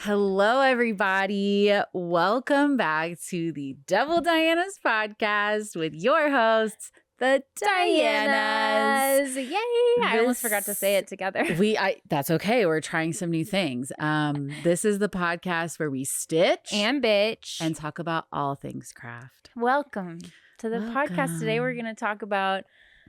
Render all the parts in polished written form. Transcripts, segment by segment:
Hello, everybody. Welcome back to the Double Diana's podcast with your hosts, the Dianas. Yay! I almost forgot to say it together. That's okay. We're trying some new things. This is the podcast where we stitch And bitch. and talk about all things craft. Welcome to the podcast. Today we're going to talk about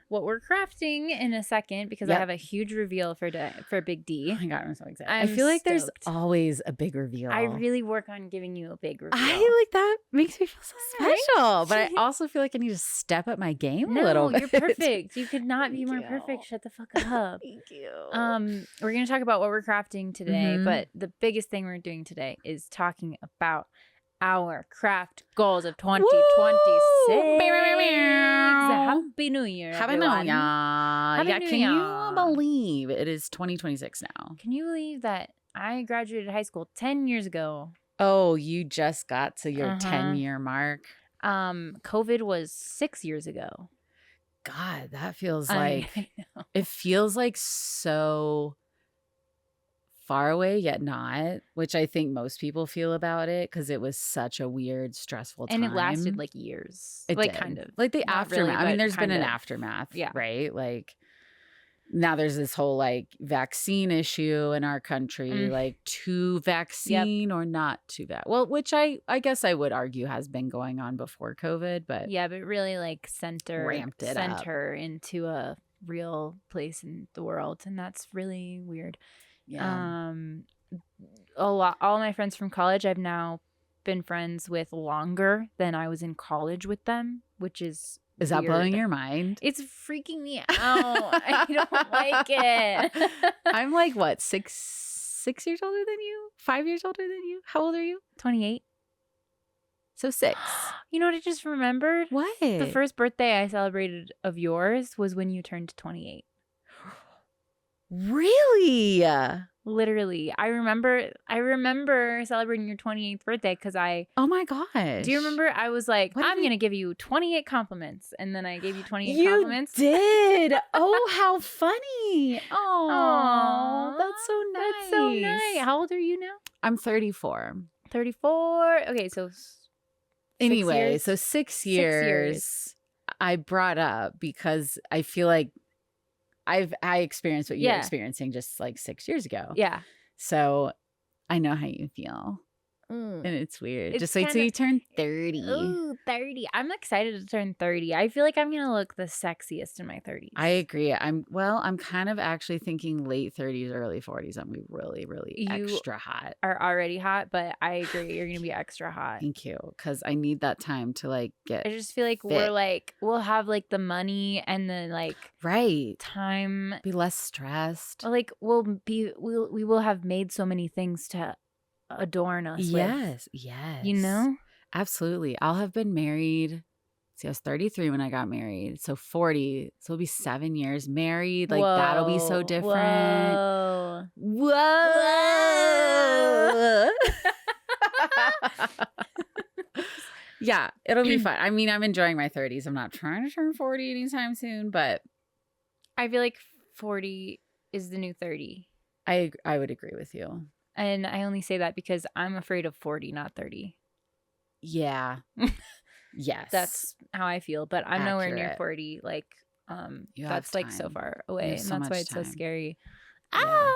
what we're crafting in a second because I have a huge reveal for Big D. Oh my God, I'm so excited. I'm I feel like there's stoked. always a big reveal. I really work on giving you a big reveal. I like that. Makes me feel so special. But I also feel like I need to step up my game a little bit. You're perfect. You could not be more perfect. Shut the fuck up. Thank you. We're going to talk about what we're crafting today, but the biggest thing we're doing today is talking about our craft goals of 2026. Happy New Year, Happy New everyone. Year. Happy New Can Year. you believe it is 2026 now? Can you believe that I graduated high school 10 years ago? Oh, you just got to your 10-year mark. COVID was 6 years ago. God, that feels like it feels like so far away yet not, which I think most people feel about it because it was such a weird, stressful time. And it lasted like years. It like did. Kind of. Like the Not aftermath. really, I mean, but there's been kind an of. aftermath, Yeah. right? Like now there's this whole like vaccine issue in our country, like to vaccine or not to well, which I guess I would argue has been going on before COVID, but Yeah, but really like Ramped it sent up. her into a real place in the world. And that's really weird. yeah. All my friends from college I've now been friends with longer than I was in college with them, which is Is that weird. blowing your mind? It's freaking me out. I don't like it. I'm like what, six years older than you? 5 years older than you? How old are you? 28. So 6. You know what I just remembered? What? The first birthday I celebrated of yours was when you turned 28. Really? Literally. I remember celebrating your 28th birthday because Oh my gosh. do you remember I was like, What did I'm we- going to give you 28 compliments. And then I gave you 28 You compliments. did. Oh, how funny. Oh, Aw, that's so nice. That's so nice. How old are you now? I'm 34. 34. Okay, so Anyway, years? so 6 6 years, years. I brought up because I feel like I experienced what you're experiencing just like 6 years ago. Yeah. So I know how you feel. Mm. And it's weird. It's Just wait till you turn 30. Ooh, 30. I'm excited to turn 30. I feel like I'm going to look the sexiest in my 30s. I agree. I'm kind of actually thinking late 30s, early 40s. I'm going to be really, really You extra hot. are already hot, but I agree. You're going to be extra hot. Thank you. Because I need that time to like get I just feel like we'll have like the money and the like right. time. Be less stressed. Like we will have made so many things to adorn us with. Yes. You know? Absolutely. I'll have been married. See, I was 33 when I got married. So 40. So it'll be 7 years married. Like that'll be so different. Whoa. Yeah, it'll be fun. I mean, I'm enjoying my 30s. I'm not trying to turn 40 anytime soon, but I feel like 40 is the new 30. I would agree with you. And I only say that because I'm afraid of 40, not 30. Yeah. Yes. That's how I feel. But I'm nowhere near Accurate. 40. Like, You that's have like so time. far You away. have And so that's why much it's so time. scary. Yeah.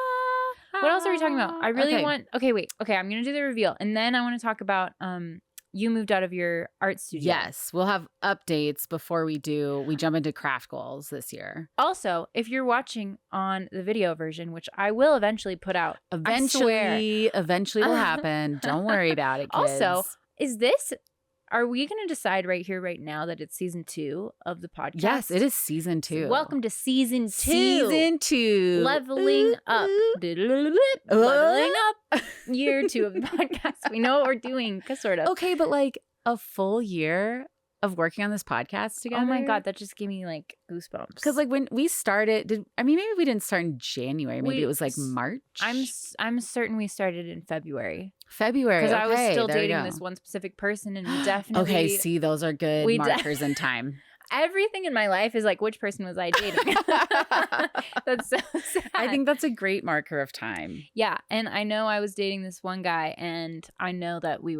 What else are we talking about? I really Okay. want. Okay, wait. Okay, I'm gonna do the reveal, and then I want to talk about. You moved out of your art studio. Yes, we'll have updates before we jump into craft goals this year. Also, if you're watching on the video version, which I will eventually put out, I swear. Eventually it'll happen. Don't worry about it, kids. Also, are we going to decide right here, right now, that it's season 2 of the podcast? Yes, it is season 2. Welcome to season 2. Season 2. Leveling up. Leveling up. Year 2 of the podcast. We know what we're doing, sort of. Okay, but like a full year of working on this podcast together. Oh my God, that just gave me like goosebumps. Because like when we started, maybe we didn't start in January. Maybe it was like March. I'm certain we started in February. February. Because I was Okay, still there you dating go. this one specific person, and we definitely. Okay, see, those are good we markers in time. everything in my life is like, which person was I dating? That's so sad. I think that's a great marker of time. Yeah. And I know I was dating this one guy, and I know that we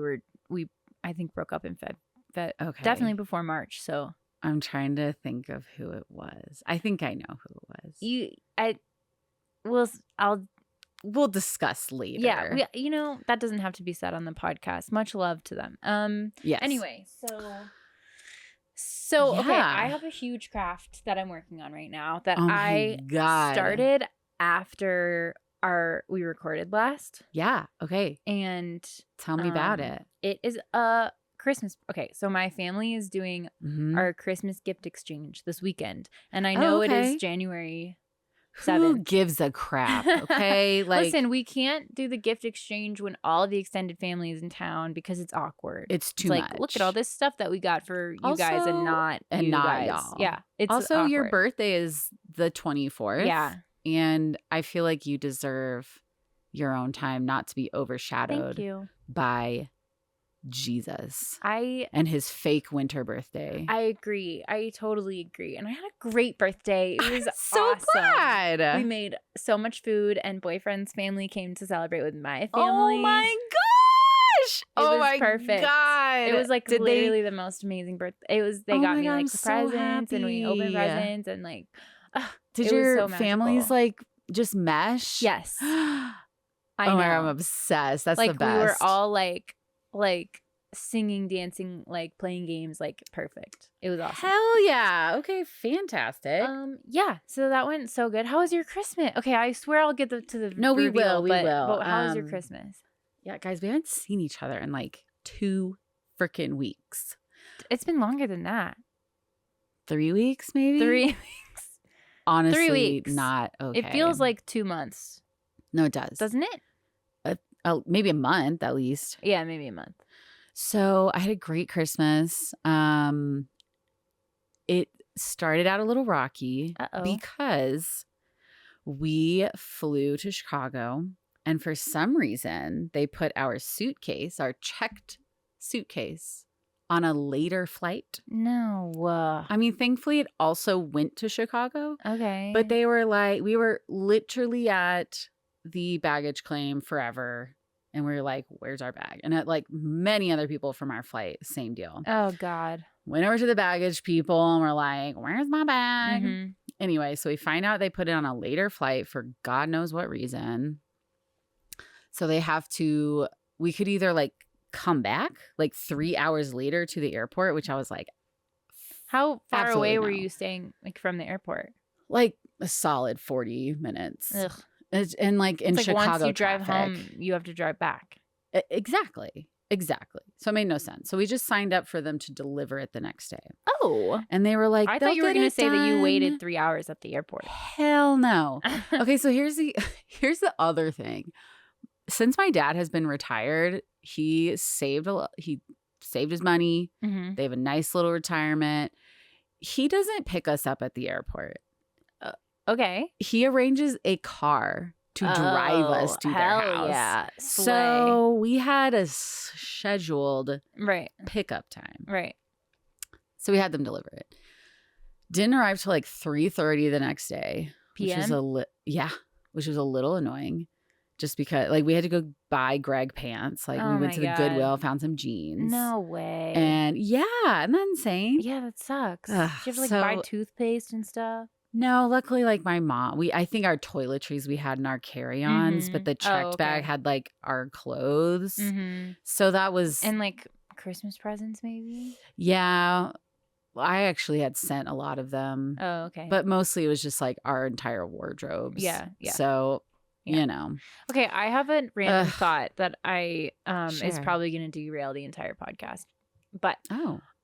I think broke up in Feb. Okay. Definitely before March. So I'm trying to think of who it was. I think I know who it was. We'll discuss later. Yeah, that doesn't have to be said on the podcast. Much love to them. Yes. Anyway, so okay, I have a huge craft that I'm working on right now that I started after we recorded last. Yeah. Okay. And tell me about it. It is a Christmas. Okay, so my family is doing our Christmas gift exchange this weekend, and I know it is January 7th. Who gives a crap? Okay, listen, we can't do the gift exchange when all of the extended family is in town because it's awkward. It's too much. Look at all this stuff that we got for you guys and not you guys. Y'all. Yeah, it's also awkward. Your birthday is the 24th. Yeah, and I feel like you deserve your own time, not to be overshadowed by Jesus and his fake winter birthday. I agree. I totally agree. And I had a great birthday. It was so awesome. Glad. We made so much food, and boyfriend's family came to celebrate with my family. Oh my gosh! It was perfect. God. It was like literally the most amazing birthday. They got me like presents, and we opened presents, and like did your families like just mesh? Yes. I know. I'm obsessed. That's like the best. We were all like singing, dancing, like playing games, like perfect. It was awesome. Hell yeah. Okay, fantastic. Yeah. So that went so good. How was your Christmas? Okay, I swear I'll get to the No, we reveal, will. But how was your Christmas? Yeah, guys, we haven't seen each other in like 2 freaking weeks. It's been longer than that. 3 weeks, maybe. 3 weeks. Honestly, 3 weeks. Not okay. It feels like 2 months. No, it does. Doesn't it? Maybe a month at least. Yeah, maybe a month. So I had a great Christmas. It started out a little rocky because we flew to Chicago, and for some reason they put our checked suitcase, on a later flight. No. I mean, thankfully it also went to Chicago. Okay. But they were like, we were literally at the baggage claim forever. And we were like, where's our bag? And like many other people from our flight, same deal. Oh, God. Went over to the baggage people and we're like, where's my bag? Mm-hmm. Anyway, so we find out they put it on a later flight for God knows what reason. So we could either like come back like 3 hours later to the airport, which I was like, how far away were you staying like from the airport? Like a solid 40 minutes. Ugh. And like in Chicago, once you drive traffic, home, you have to drive back. Exactly. So it made no sense. So we just signed up for them to deliver it the next day. Oh. And they were like, I thought you were going to say that you waited 3 hours at the airport. Hell no. Okay, so here's the other thing. Since my dad has been retired, he saved his money. Mm-hmm. They have a nice little retirement. He doesn't pick us up at the airport. Okay. He arranges a car to drive us to their house. Yeah. So we had a scheduled pickup time. Right. So we had them deliver it. Didn't arrive till like 3:30 the next day. PM? Which was a little annoying. Just because like we had to go buy Greg pants. Like we went to the Goodwill, found some jeans. No way. And isn't that insane? Yeah, that sucks. Did you have to like buy toothpaste and stuff? No, luckily, like my mom, I think our toiletries we had in our carry-ons, but the checked bag had like our clothes. Mm-hmm. So that was. And like Christmas presents maybe? Yeah. I actually had sent a lot of them. Oh, okay. But mostly it was just like our entire wardrobes. Yeah. So, you know. Okay, I have a random thought that is probably going to derail the entire podcast. But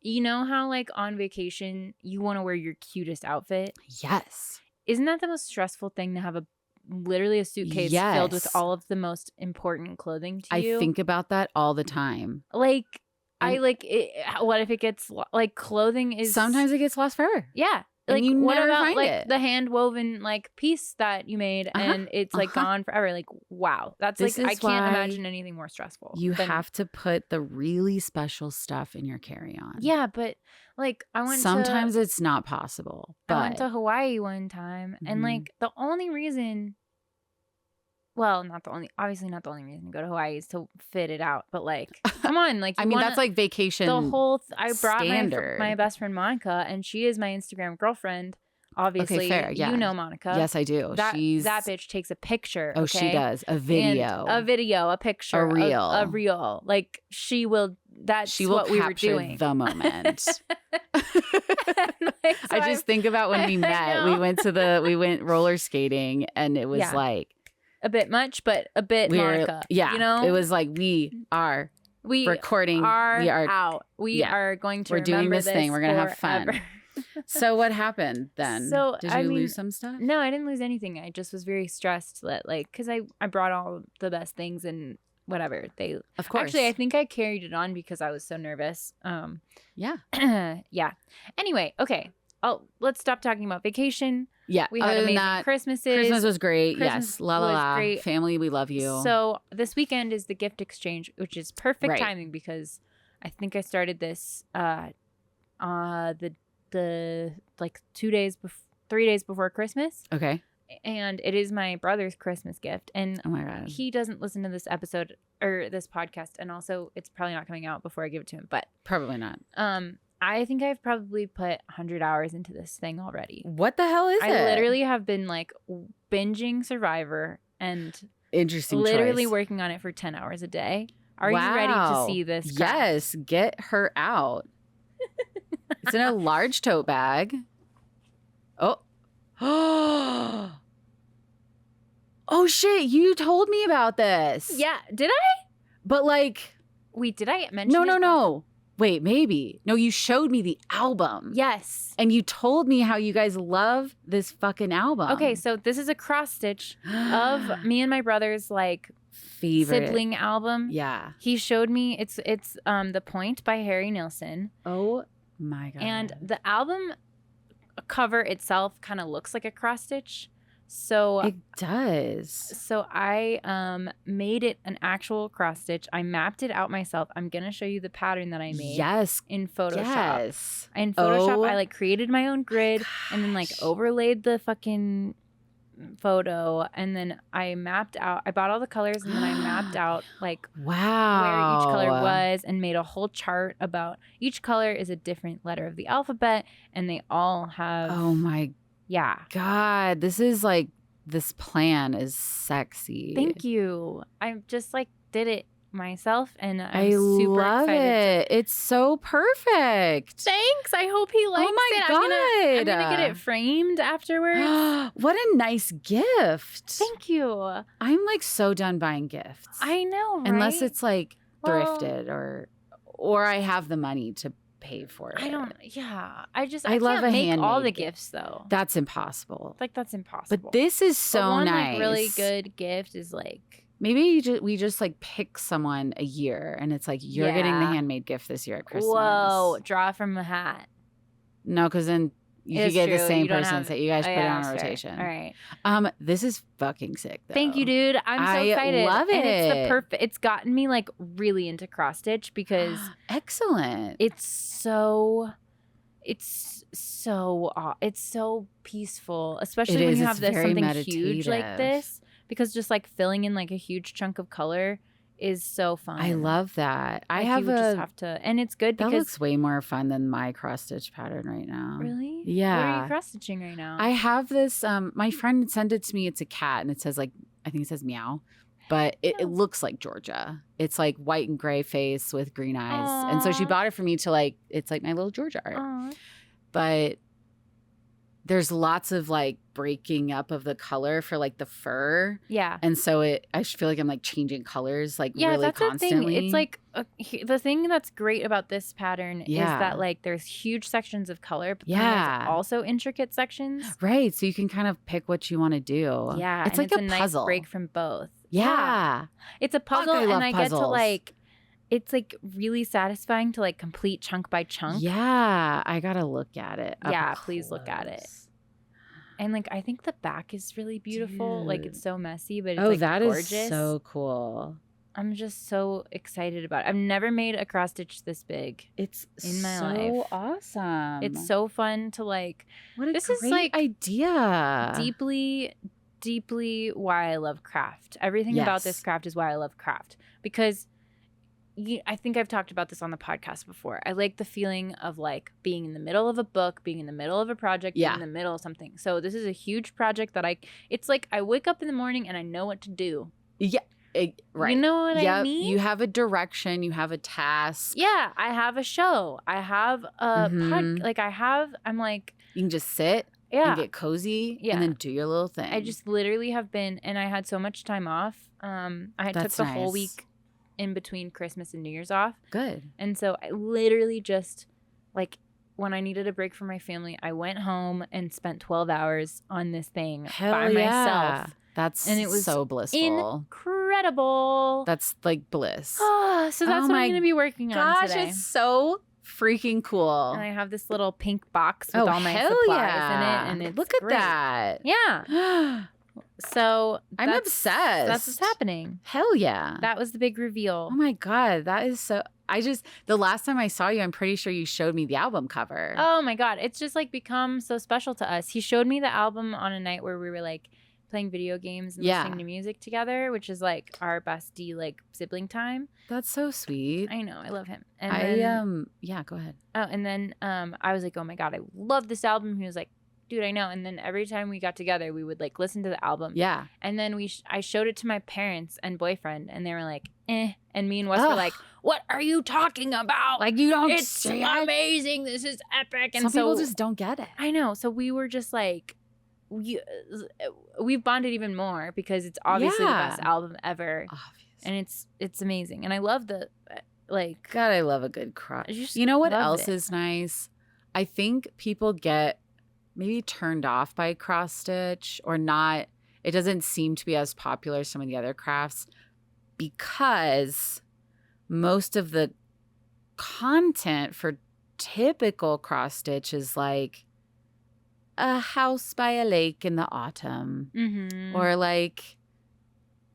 you know how like on vacation you want to wear your cutest outfit? Yes. Isn't that the most stressful thing to have literally a suitcase filled with all of the most important clothing to you? I think about that all the time. Like what if it gets like clothing is sometimes it gets lost forever. Yeah. and you what never about find like it. the hand woven like piece that you made and it's like gone forever? Like, wow, that's This like I is can't why imagine anything more stressful. You have to put the really special stuff in your carry-on. Yeah, but like sometimes it's not possible. But I went to Hawaii one time, and like the only reason, well, obviously not the only reason to go to Hawaii is to fit it out. But like, come on, like I mean that's like vacation. The whole I brought standard. my best friend Monica, and she is my Instagram girlfriend. Obviously, okay, fair. Yeah. You know Monica. Yes, I do. That bitch takes a picture. Oh, okay? she does a video, a picture, a reel, a reel. Like she will. That's she will what we were capture doing. the moment. Like, so I just think about when we met. We went roller skating, and it was like a bit much, but a bit Monica. Yeah, you know, it was like we are recording. We are out. We are going to. We're doing this thing. We're gonna have forever. fun. So what happened then? So did you lose some stuff? No, I didn't lose anything. I just was very stressed that because I brought all the best things and whatever of course. Actually, I think I carried it on because I was so nervous. Yeah. Yeah. Anyway, okay. Let's stop talking about vacation. Yeah. We had amazing Christmases. Christmas was great. Christmas yes. La la la. Great. Family, we love you. So this weekend is the gift exchange, which is perfect timing because I think I started this the like 3 days before Christmas. Okay. And it is my brother's Christmas gift. And oh my God, he doesn't listen to this episode or this podcast. And also it's probably not coming out before I give it to him, but probably not. I think I've probably put 100 hours into this thing already. What the hell is it? I literally have been like binging Survivor and literally working on it for 10 hours a day. Are you ready to see this? Yes, get her out. It's in a large tote bag. Oh. Oh shit, you told me about this. Yeah, did I? But like, wait, did I mention it? No. Wait, maybe. No, you showed me the album. Yes. And you told me how you guys love this fucking album. Okay, so this is a cross stitch of me and my brother's like favorite sibling album. Yeah. He showed me it's The Point by Harry Nilsson. Oh my God. And the album cover itself kind of looks like a cross stitch. So it does. So I made it an actual cross stitch. I mapped it out myself. I'm gonna show you the pattern that I made. Yes. In Photoshop. Yes. In Photoshop, I like created my own grid and then like overlaid the fucking photo, and then I bought all the colors, and then I mapped out like where each color was and made a whole chart about each color is a different letter of the alphabet, and they all have God, this plan is sexy. Thank you. I just like did it myself, and I super love excited. It's so perfect. Thanks. I hope he likes it. God. I'm gonna get it framed afterwards. What a nice gift. Thank you. I'm like so done buying gifts. I know, right? Unless it's like thrifted or I have the money to pay for it. I love can't a make all the gift. gifts though. That's impossible. Like that's impossible. But this is so one, nice. Like, really good gift is like maybe we just like pick someone a year, and it's like you're getting the handmade gift this year at Christmas. Whoa, draw from a hat. No, because then you could get the same person. So you guys put it on a rotation. All right. This is fucking sick though. Thank you, dude. I'm so excited. I love it. And it's gotten me like really into cross stitch because excellent. It's so peaceful, especially when you have something huge like this. Because just like filling in like a huge chunk of color is so fun. I love that. Like just have to, and it's good because that looks way more fun than my cross stitch pattern right now. Really? Yeah. What are you cross stitching right now? I have this. My friend sent it to me. It's a cat, and it says like I think it says meow, but it looks like Georgia. It's like white and gray face with green eyes, Aww. and so she bought it for me to like. It's like my little Georgia art, but there's lots of like breaking up of the color for like the fur. Yeah. And so I feel like I'm like changing colors like really constantly. It's like the thing that's great about this pattern is that like there's huge sections of color, but there's also intricate sections. Right. So you can kind of pick what you want to do. Yeah. It's like it's a nice puzzle. break from both. Yeah. It's a puzzle, and I get to like it's like really satisfying to like complete chunk by chunk. Yeah, I gotta look at it. Yeah, please look at it. And like I think the back is really beautiful. Dude. Like it's so messy, but it's Oh, like that gorgeous. is so cool. I'm just so excited about it. I've never made a cross stitch this big. It's in my so life. awesome. It's so fun to like. What a this great is like idea. Deeply why I love craft. Everything about this craft is why I love craft, because I think I've talked about this on the podcast before. I like the feeling of like being in the middle of a book, being in the middle of a project, being in the middle of something. So this is a huge project that it's like I wake up in the morning and I know what to do. Yeah. Right. You know what I mean? You have a direction. You have a task. Yeah. I have a show. I have a I'm like. You can just sit. Yeah. And get cozy. And then do your little thing. I just literally have been, and I had so much time off. I took the whole week in between Christmas and New Year's off. Good. And so I literally just, like, when I needed a break from my family, I went home and spent 12 hours on this thing by myself. And it was so blissful. Incredible. That's like bliss. So that's what I'm going to be working on today. Gosh, it's so freaking cool. And I have this little pink box with all my supplies in it. And it's look at great. that. Yeah. So I'm obsessed. That's what's happening. Hell yeah. That was the big reveal. Oh my God. That is so. The last time I saw you, I'm pretty sure you showed me the album cover. Oh my God. It's just like become so special to us. He showed me the album on a night where we were like playing video games and listening to music together, which is like our bestie like sibling time. That's so sweet. I know. I love him. And go ahead. Oh, and then I was like, oh my God, I love this album. He was like, dude, I know. And then every time we got together, we would like listen to the album. Yeah. And then I showed it to my parents and boyfriend, and they were like, eh. And me and Wes were like, what are you talking about? Like, you don't It's amazing. This is epic. And some people just don't get it. I know. So we were just like, we've bonded even more because it's obviously the best album ever. Obviously. And it's amazing. And I love the like. God, I love a good cross. You know what else is nice? I think people get maybe turned off by cross stitch or not. It doesn't seem to be as popular as some of the other crafts because most of the content for typical cross stitch is like a house by a lake in the autumn or like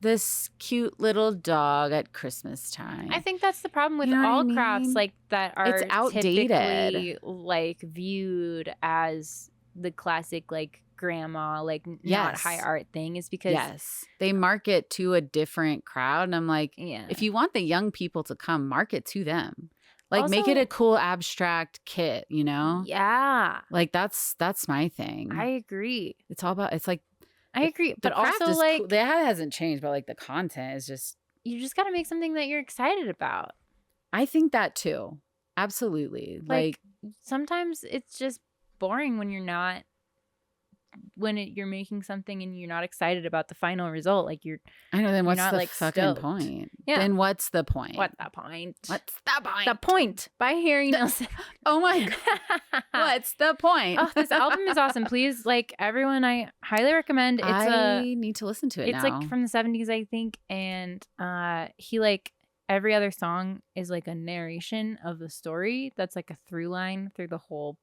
this cute little dog at Christmas time. I think that's the problem with all crafts like that are it's outdated. Typically like viewed as the classic like grandma like not high art thing is because they market to a different crowd, and I'm like, if you want the young people to come, market to them. Like also, make it a cool abstract kit, you know? Yeah. Like that's my thing. I agree. It's all about I agree. But also like cool. That hasn't changed, but like the content is just you just gotta make something that you're excited about. I think that too. Absolutely. Like sometimes it's just boring when you're making something and you're not excited about the final result. Like I know. Then what's not, the like, fucking stoked. point? Yeah. Then what's the point? What's the point? What's the point? The point by Harry Nilsson. Oh my God. What's the point? Oh, this album is awesome. Please, like everyone, I highly recommend. I need to listen to it. It's like from the 70s, I think, and he like every other song is like a narration of the story. That's like a through line through the whole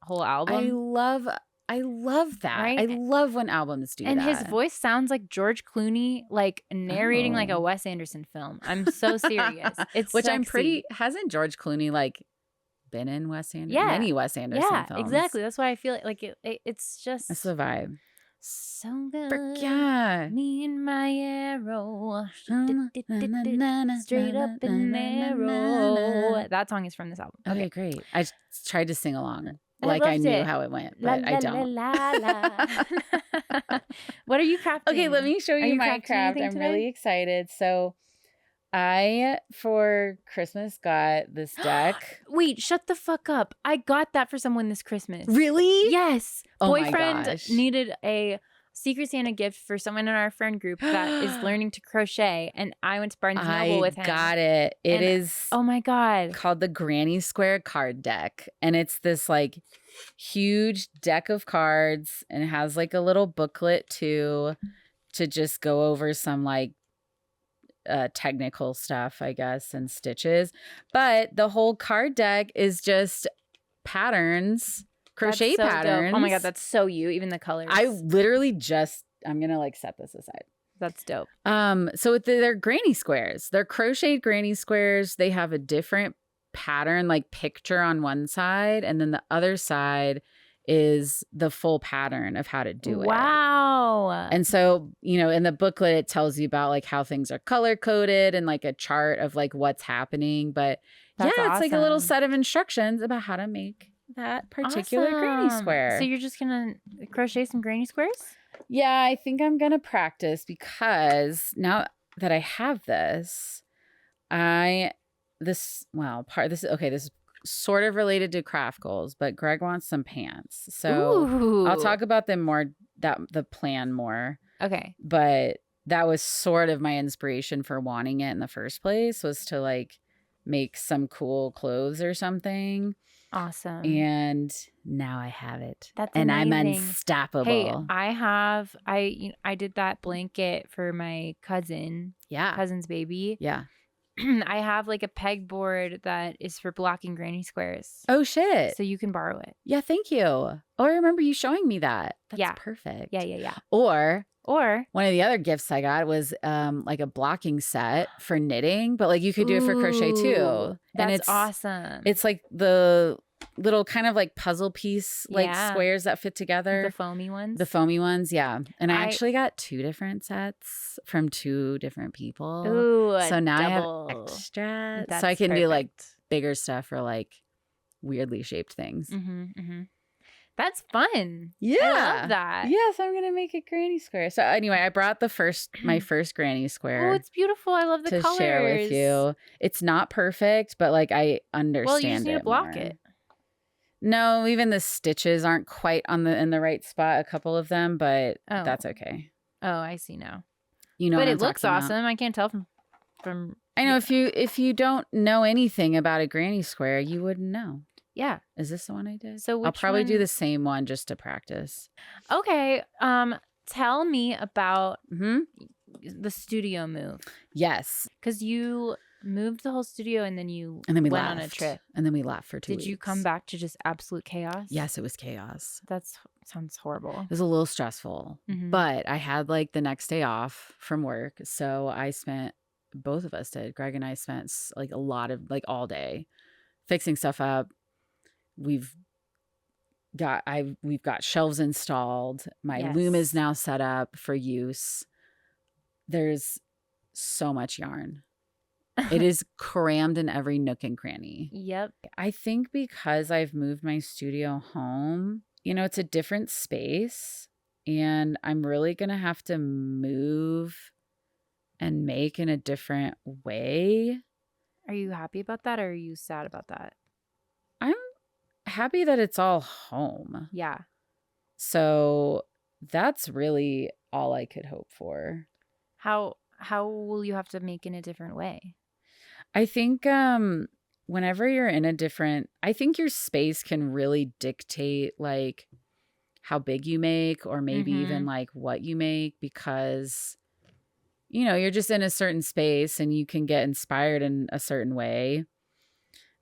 album. I love that. Right? I love when albums do that. And his voice sounds like George Clooney, like narrating like a Wes Anderson film. I'm so serious. It's which sexy. hasn't George Clooney like been in Wes Anderson? Many Wes Anderson films. Yeah, exactly. That's why I feel like it's just that's the vibe. So good. Yeah. Me and my arrow. Straight up and narrow. That song is from this album. Okay, great. I tried to sing along. Like I knew how it went, but I don't. What are you crafting? Okay, let me show you my craft. I'm really excited. So I, for Christmas, got this deck. Wait, shut the fuck up. I got that for someone this Christmas. Really? Yes. Oh Boyfriend my gosh. needed a Secret Santa gift for someone in our friend group that is learning to crochet, and I went to Barnes & Noble with him. I got it. It is oh my God, called the Granny Square card deck, and it's this like huge deck of cards, and it has like a little booklet too to just go over some like technical stuff, I guess, and stitches. But the whole card deck is just patterns, crochet That's so patterns. dope. Oh my God, that's so you. Even the colors. I literally just, I'm going to like set this aside. That's dope. So they're granny squares. They're crocheted granny squares. They have a different pattern, like picture on one side, and then the other side is the full pattern of how to do it. Wow. And so, you know, in the booklet, it tells you about like how things are color coded and like a chart of like what's happening. But That's yeah, it's like a little awesome. set of instructions about how to make that particular granny Awesome. square. So you're just going to crochet some granny squares? Yeah, I think I'm going to practice because now that I have this, this is sort of related to craft goals, but Greg wants some pants. So Ooh. I'll talk about them more, the plan more. Okay. But that was sort of my inspiration for wanting it in the first place, was to like make some cool clothes or something. Awesome. And now I have it. That's and amazing. I'm unstoppable. Hey, I did that blanket for my cousin's baby. Yeah. I have like a pegboard that is for blocking granny squares. Oh shit. So you can borrow it. Yeah, thank you. Oh, I remember you showing me that. That's Yeah. perfect. Yeah. Or one of the other gifts I got was like a blocking set for knitting, but like you could do it for crochet too. That's and it's awesome. It's like the little kind of like puzzle piece, like Yeah. squares that fit together. The foamy ones. Yeah. And I actually got 2 different sets from 2 different people. Ooh, so now double. I have extra. That's so I can do like perfect. bigger stuff or like weirdly shaped things. Mm-hmm. That's fun. Yeah. I love that. Yeah, so I'm going to make a granny square. So anyway, I brought my first granny square. Oh, it's beautiful. I love the colors. To share with you. It's not perfect, but like I understand it. Well, you just need to block more. it. No, even the stitches aren't quite in the right spot, a couple of them, but that's okay. Oh, I see now. You know, but what it looks awesome. About. I can't tell from. I know if you don't know anything about a granny square, you wouldn't know. Yeah. Is this the one I did? So I'll probably do the same one just to practice. Okay. Tell me about the studio move. Yes. Because you moved the whole studio and then we went on a trip. And then we left for 2 weeks. Did you come back to just absolute chaos? Yes, it was chaos. That sounds horrible. It was a little stressful, but I had like the next day off from work. So both of us did. Greg and I spent like a lot of like all day fixing stuff up. We've got shelves installed. My loom is now set up for use. There's so much yarn. It is crammed in every nook and cranny. Yep. I think because I've moved my studio home, you know, it's a different space, and I'm really going to have to move and make in a different way. Are you happy about that, or are you sad about that? I'm happy that it's all home. Yeah. So that's really all I could hope for. How will you have to make in a different way? I think whenever you're in I think your space can really dictate like how big you make, or maybe even like what you make, because, you know, you're just in a certain space and you can get inspired in a certain way.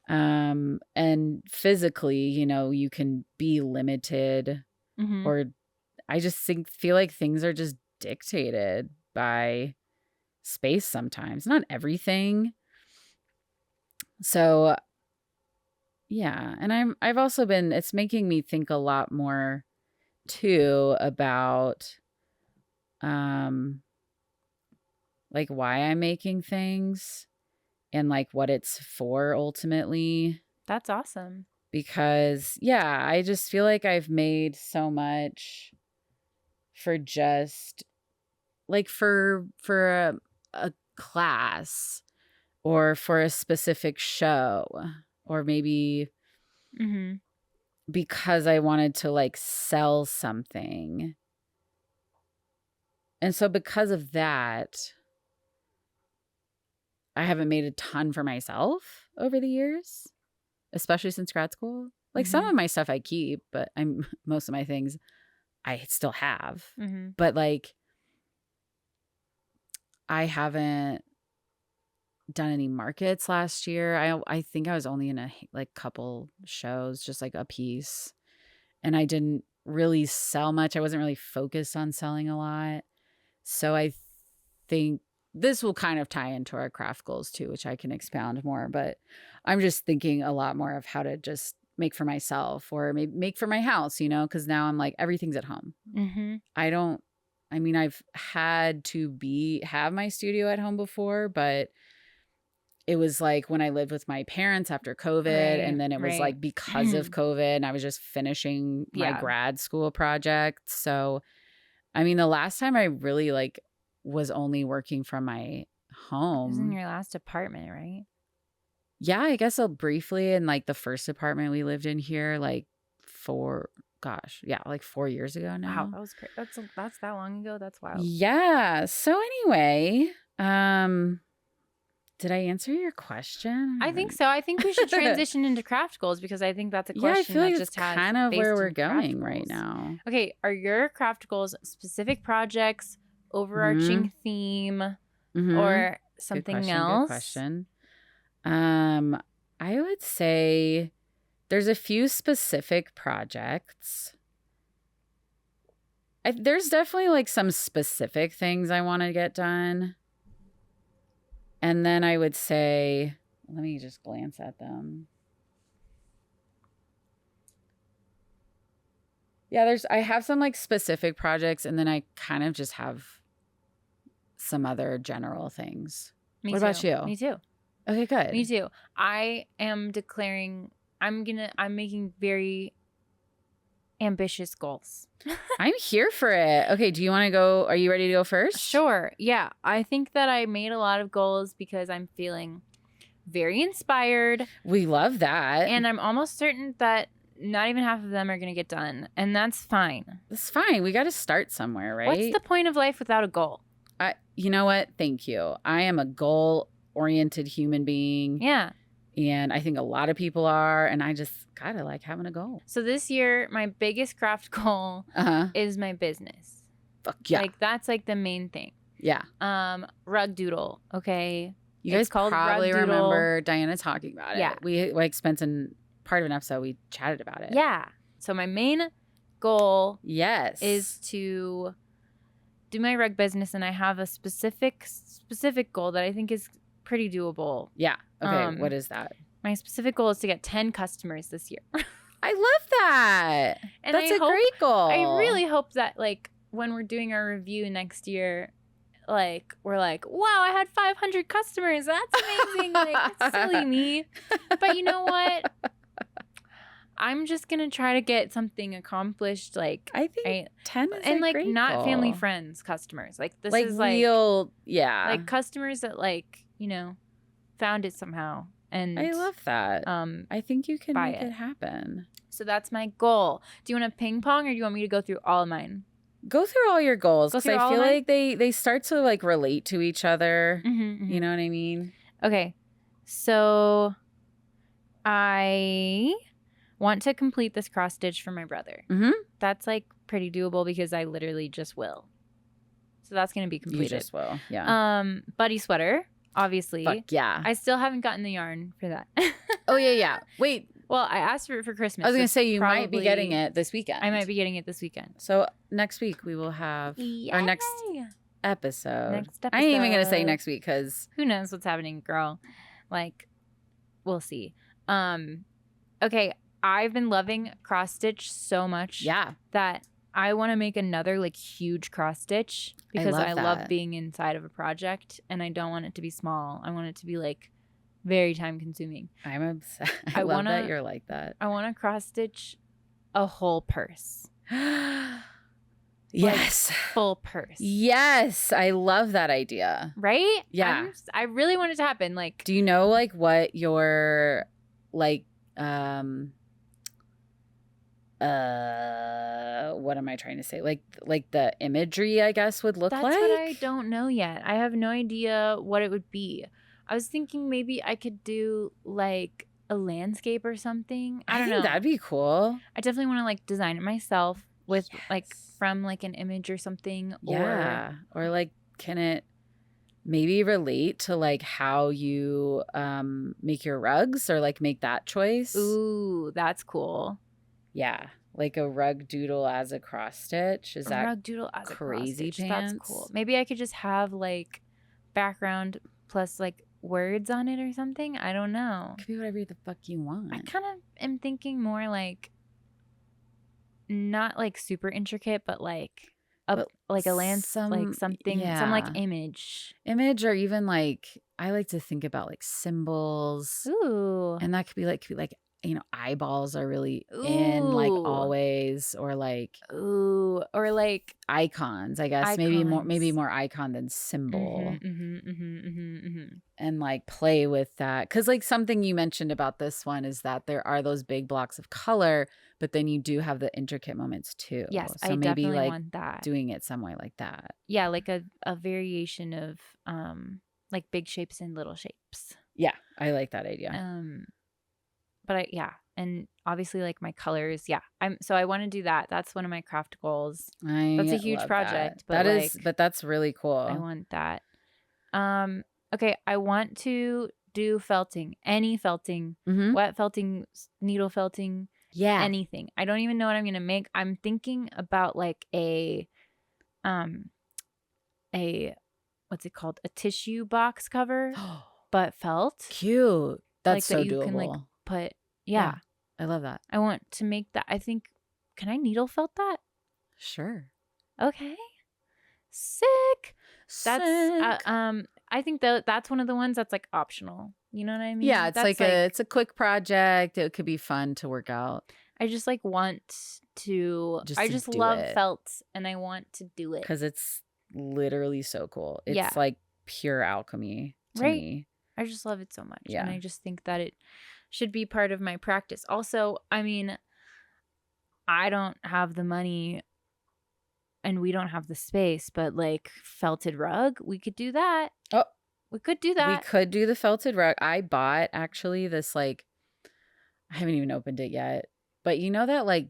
And physically, you know, you can be limited, or I just feel like things are just dictated by space sometimes, not everything. So yeah, and I've also it's making me think a lot more too about like why I'm making things and like what it's for ultimately. That's awesome. Because yeah, I just feel like I've made so much for just like for a class, or for a specific show, or maybe because I wanted to like sell something. And so because of that, I haven't made a ton for myself over the years, especially since grad school. Like some of my stuff I keep, but most of my things I still have. But like I haven't done any markets last year. I think I was only in a like couple shows, just like a piece. And I didn't really sell much. I wasn't really focused on selling a lot. So I think this will kind of tie into our craft goals too, which I can expound more. But I'm just thinking a lot more of how to just make for myself or maybe make for my house, because now I'm like, everything's at home. Mm-hmm. I've had to have my studio at home before, but it was like when I lived with my parents after COVID, and then it was like because of COVID, and I was just finishing my grad school project. So, the last time I really like was only working from my home. It was in your last apartment, right? Yeah, I guess so briefly in like the first apartment we lived in here, like 4 years ago now. Wow, that was great. That's that long ago. That's wild. Yeah. So anyway, did I answer your question? I think so. I think we should transition into craft goals because I think that's a question I feel like that just has kind of where we're going goals right now. Okay, are your craft goals specific projects, overarching theme, or something else? Good question. I would say there's a few specific projects. There's definitely like some specific things I want to get done. And then I would say, let me just glance at them. Yeah, I have some like specific projects, and then I kind of just have some other general things. What about you? Me too. Okay, good. Me too. I am declaring I'm making very ambitious goals. I'm here for it. Okay, do you want to go? Are you ready to go first? Sure. Yeah. I think that I made a lot of goals because I'm feeling very inspired. We love that. And I'm almost certain that not even half of them are going to get done. And that's fine. That's fine. We got to start somewhere, right? What's the point of life without a goal? You know what? Thank you. I am a goal-oriented human being. Yeah. And I think a lot of people are, and I just gotta like having a goal. So this year, my biggest craft goal is my business. Fuck yeah. Like that's like the main thing. Yeah. Rug Doodle. Okay. You guys probably remember Diana talking about it. Yeah. We like spent part of an episode, we chatted about it. Yeah. So my main goal is to do my rug business, and I have a specific goal that I think is pretty doable. Yeah. Okay. What is that? My specific goal is to get 10 customers this year. I love that. And that's a great goal. I really hope that like when we're doing our review next year, like we're like, wow, I had 500 customers. That's amazing. Like silly me. But you know what? I'm just gonna try to get something accomplished. Like I think 10 is and a like great not goal. Family friends customers. Like this like is like real, yeah, like customers that like found it somehow. And I love that. I think you can make it happen. So that's my goal. Do you want to ping pong, or do you want me to go through all of mine? Go through all your goals because I feel like they start to like relate to each other. You know what I mean? Okay, so I want to complete this cross stitch for my brother. That's like pretty doable because I literally just will. So that's gonna be completed. You just will, yeah. Buddy sweater, obviously. Fuck yeah. I still haven't gotten the yarn for that. Oh yeah. Wait. Well, I asked for it for Christmas. I was gonna say you might be getting it this weekend. I might be getting it this weekend. So next week we will have our next episode. I ain't even gonna say next week because who knows what's happening, girl. Like, we'll see. Okay, I've been loving cross stitch so much. Yeah. That I want to make another like huge cross stitch because I love being inside of a project and I don't want it to be small. I want it to be like very time consuming. I'm obsessed. I love that you're like that. I want to cross stitch a whole purse. Yes. Like, full purse. Yes. I love that idea. Right? Yeah. I really want it to happen. Like, do you know like what your like what am I trying to say? Like the imagery, I guess, would look like? That's what I don't know yet. I have no idea what it would be. I was thinking maybe I could do like a landscape or something. I don't know. That'd be cool. I definitely want to like design it myself with like from like an image or something. Yeah. Or like, can it maybe relate to like how you make your rugs or like make that choice. Ooh, that's cool. Yeah. Like a rug doodle as a cross stitch. Is that rug doodle as crazy a cross stitch? pants? That's cool. Maybe I could just have like background plus like words on it or something. I don't know. Could be whatever the fuck you want. I kind of am thinking more like not like super intricate, but like like a land, like something, some like image or even like I like to think about like symbols. Ooh, and that could be like you know, eyeballs are really in like always, or like icons, I guess. Icons. maybe more icon than symbol. And like play with that, because like something you mentioned about this one is that there are those big blocks of color, but then you do have the intricate moments too. Yes, so I maybe definitely like want that. Doing it some way like that. Yeah, like a variation of like big shapes and little shapes. Yeah, I like that idea. But and obviously like my colors. Yeah, I want to do that. That's one of my craft goals. That's a huge project, but but that's really cool. I want that. Okay, I want to do felting, any felting, wet felting, needle felting, anything. I don't even know what I'm gonna make. I'm thinking about like a what's it called? A tissue box cover, but felt. Cute. That's like so that you doable. can like put. Yeah, I love that. I want to make that. I think. Can I needle felt that? Sure. Okay. Sick. That's I think that's one of the ones that's like optional. You know what I mean? Yeah, it's like it's a quick project. It could be fun to work out. I just like want to. I just love felt, and I want to do it because it's literally so cool. It's like pure alchemy to me. I just love it so much, and I just think that it should be part of my practice. Also, I mean, I don't have the money. And we don't have the space, but like felted rug, we could do that. Oh, we could do that. We could do the felted rug. I bought actually this like, I haven't even opened it yet, but you know that like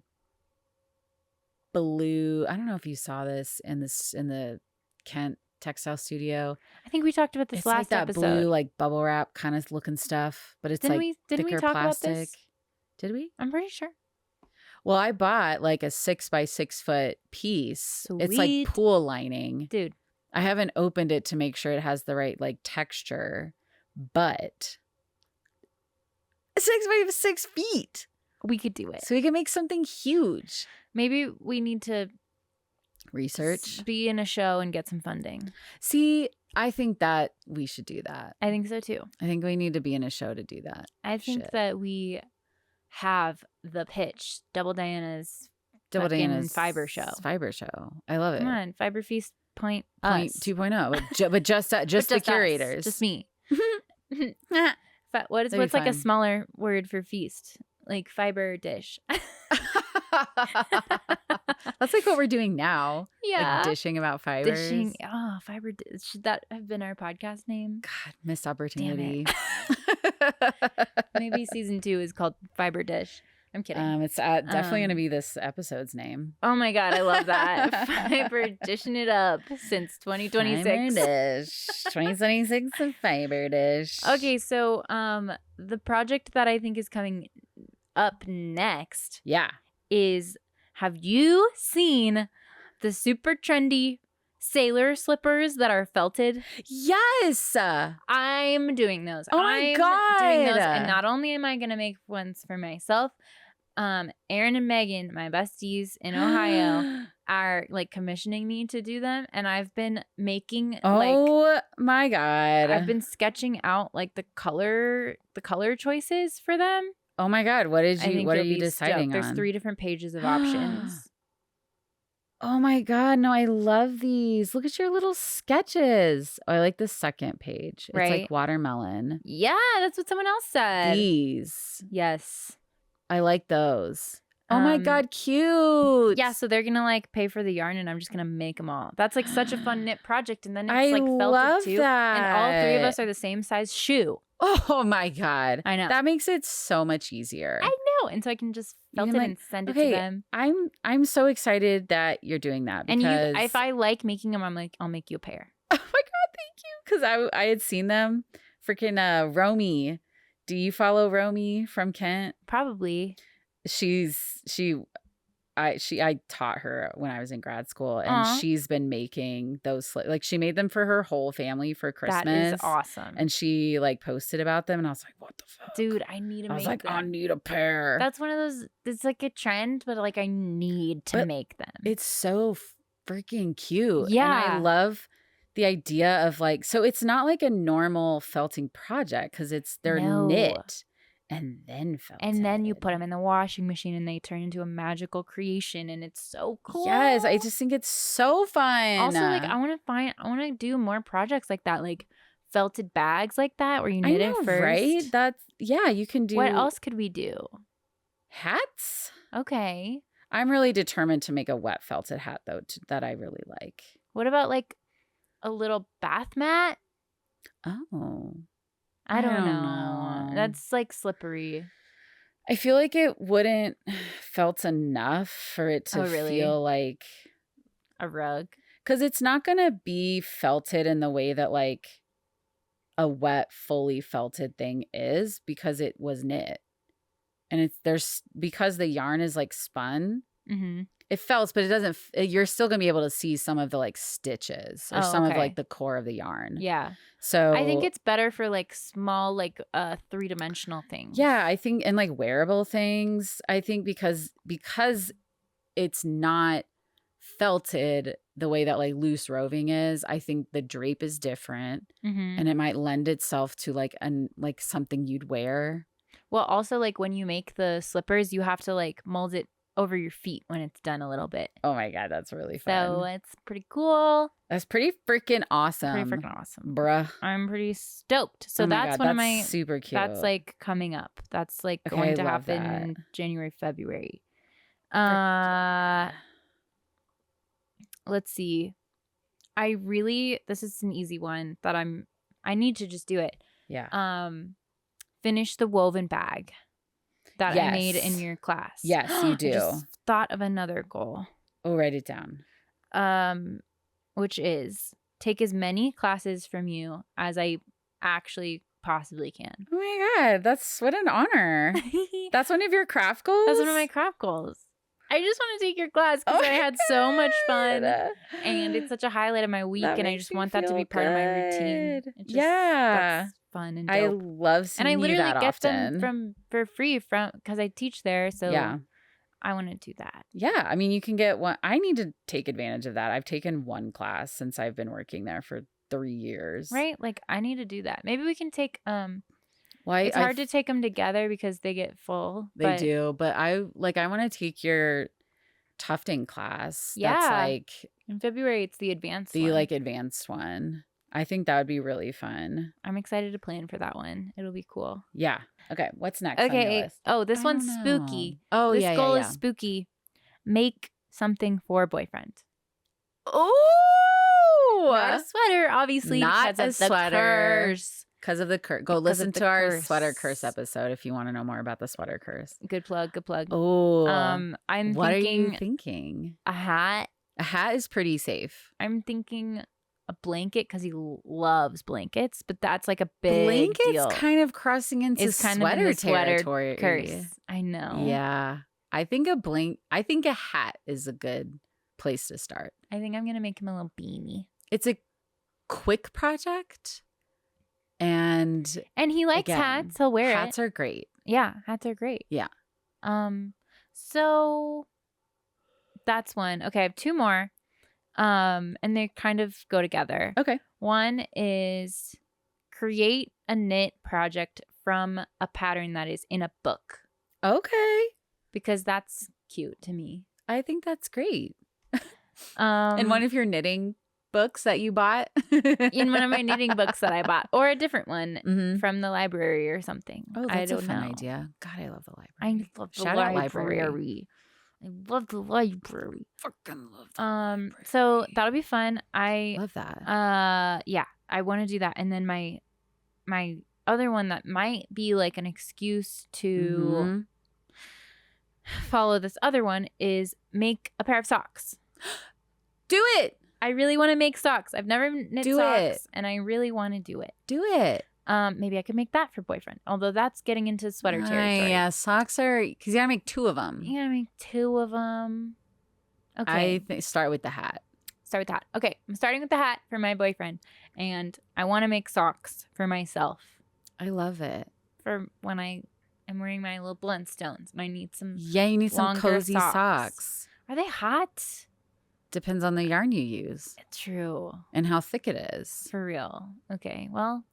blue. I don't know if you saw this in the Kent textile studio. I think we talked about this last like that episode. Blue like bubble wrap kind of looking stuff, but it's didn't thicker we talk plastic. About this? Did we? I'm pretty sure. Well, I bought like a 6x6 foot piece. Sweet. It's like pool lining. Dude. I haven't opened it to make sure it has the right like texture, but 6x6 feet. We could do it. So we can make something huge. Maybe we need to research, be in a show and get some funding. See, I think that we should do that. I think so too. I think we need to be in a show to do that. I think that we have the pitch. Double Diana's fiber show. I love it. Come on, Fiber Feast point 2.0, but just the curators, us. Just me. What's like a smaller word for feast? Like fiber dish. That's like what we're doing now. Yeah, like dishing about fibers. Fiber dish. Should that have been our podcast name? God, missed opportunity. Maybe season 2 is called Fiber Dish. I'm kidding. It's definitely going to be this episode's name. Oh my God, I love that. Fiber dishing it up since 2026. Fiber Dish. 2026 and Fiber Dish. Okay, so the project that I think is coming up next is, have you seen the super trendy sailor slippers that are felted? Yes. I'm doing those. Oh my God. Doing those, and not only am I going to make ones for myself, Erin and Megan, my besties in Ohio, are like commissioning me to do them, and I've been making my God. I've been sketching out like the color choices for them. Oh my God, what are you deciding on? There's 3 different pages of options. Oh my God, no, I love these. Look at your little sketches. Oh, I like the second page. It's like watermelon. Yeah, that's what someone else said. These. Yes. I like those. Oh my God, cute. Yeah, so they're going to like pay for the yarn, and I'm just going to make them all. That's like such a fun knit project. And then it's like felted too. That. And all 3 of us are the same size shoe. Oh my God. I know. That makes it so much easier. I know. And so I can just felt it and send it to them. I'm so excited that you're doing that. Because... And if I like making them, I'm like, I'll make you a pair. Oh my God, thank you. because I had seen them. Freaking Romy. Do you follow Romy from Kent? Probably. I taught her when I was in grad school, and Aw. she's been making those, like, she made them for her whole family for Christmas. That is awesome. And she like posted about them, and I was like, what the fuck? Dude, I need to make them. I was like, I need a pair. That's one of those, it's like a trend, but like I need to make them. It's so freaking cute. Yeah. And I love the idea of like, so it's not like a normal felting project because they're knit and then felted. And then you put them in the washing machine and they turn into a magical creation, and it's so cool. Yes, I just think it's so fun. Also, like I want to do more projects like that, like felted bags like that where you knit it first. Right? You can do. What else could we do? Hats? Okay. I'm really determined to make a wet felted hat though that I really like. What about like a little bath mat? Oh. I don't know. That's like slippery. I feel like it wouldn't felt enough for it to feel like a rug. Because it's not going to be felted in the way that like a wet, fully felted thing is, because it was knit. And because the yarn is like spun, it felts, but it doesn't, you're still going to be able to see some of the like stitches or some of like the core of the yarn. Yeah. So I think it's better for like small, like 3-dimensional things. Yeah, I think, and like wearable things, I think because it's not felted the way that like loose roving is, I think the drape is different, and it might lend itself to like something you'd wear. Well, also like when you make the slippers, you have to like mold it over your feet when it's done a little bit. Oh my God, that's really fun. So it's pretty cool. That's pretty freaking awesome. Bruh. I'm pretty stoked. So that's one of my super cute. That's like coming up. That's like going to happen in January, February. Let's see. This is an easy one that I need to just do it. Yeah. Finish the woven bag that I made in your class. Yes, you do. I just thought of another goal. Oh, write it down. Which is take as many classes from you as I actually possibly can. Oh my God, what an honor. That's one of your craft goals? That's one of my craft goals. I just want to take your class because I had so much fun. And it's such a highlight of my week, and I just want that to be part of my routine. That's fun and dope. I love seeing you that often. And I literally get them for free because I teach there. So yeah. I want to do that. Yeah. I mean, you can get one. I need to take advantage of that. I've taken one class since I've been working there for 3 years. Right? Like I need to do that. Maybe we can take it's hard to take them together because they get full. They do, but I want to take your tufting class. Yeah. That's like in February. It's the advanced one. The like advanced one. I think that would be really fun. I'm excited to plan for that one. It'll be cool. Yeah. Okay. What's next on your list? Oh, this one's spooky. Oh, this goal is spooky. Make something for a boyfriend. Oh, not a sweater, obviously. Not a sweater. Curse. Because of the curse. Go listen to our sweater curse episode if you want to know more about the sweater curse. Good plug. Oh. What are you thinking? A hat. A hat is pretty safe. I'm thinking a blanket because he loves blankets, but that's like a big deal. Kind of crossing into sweater territory. Curse. I know. Yeah. I think a hat is a good place to start. I think I'm going to make him a little beanie. It's a quick project. And he likes hats. He'll wear it. Hats are great. Yeah, hats are great. Yeah. So that's one. Okay, I have 2 more. And they kind of go together. Okay. One is create a knit project from a pattern that is in a book. Okay. Because that's cute to me. I think that's great. And one of your knitting books that you bought? In one of my knitting books that I bought. Or a different one from the library or something. Oh, that's a fun idea. God, I love the library. I love the library. I love the library. Fucking love the library. So that'll be fun. I love that. Yeah, I want to do that. And then my other one that might be like an excuse to follow this other one is make a pair of socks. Do it. I really want to make socks. I've never knit socks, and I really want to do it. Do it. Maybe I could make that for boyfriend. Although that's getting into sweater territory. Yeah, socks are because you gotta make 2 of them. You gotta make 2 of them. Okay. Start with the hat. Start with the hat. Okay, I'm starting with the hat for my boyfriend, and I want to make socks for myself. I love it. For when I am wearing my little Blundstones, and I need some. Yeah, you need some cozy socks. Are they hot? Depends on the yarn you use. It's true. And how thick it is. For real. Okay, well,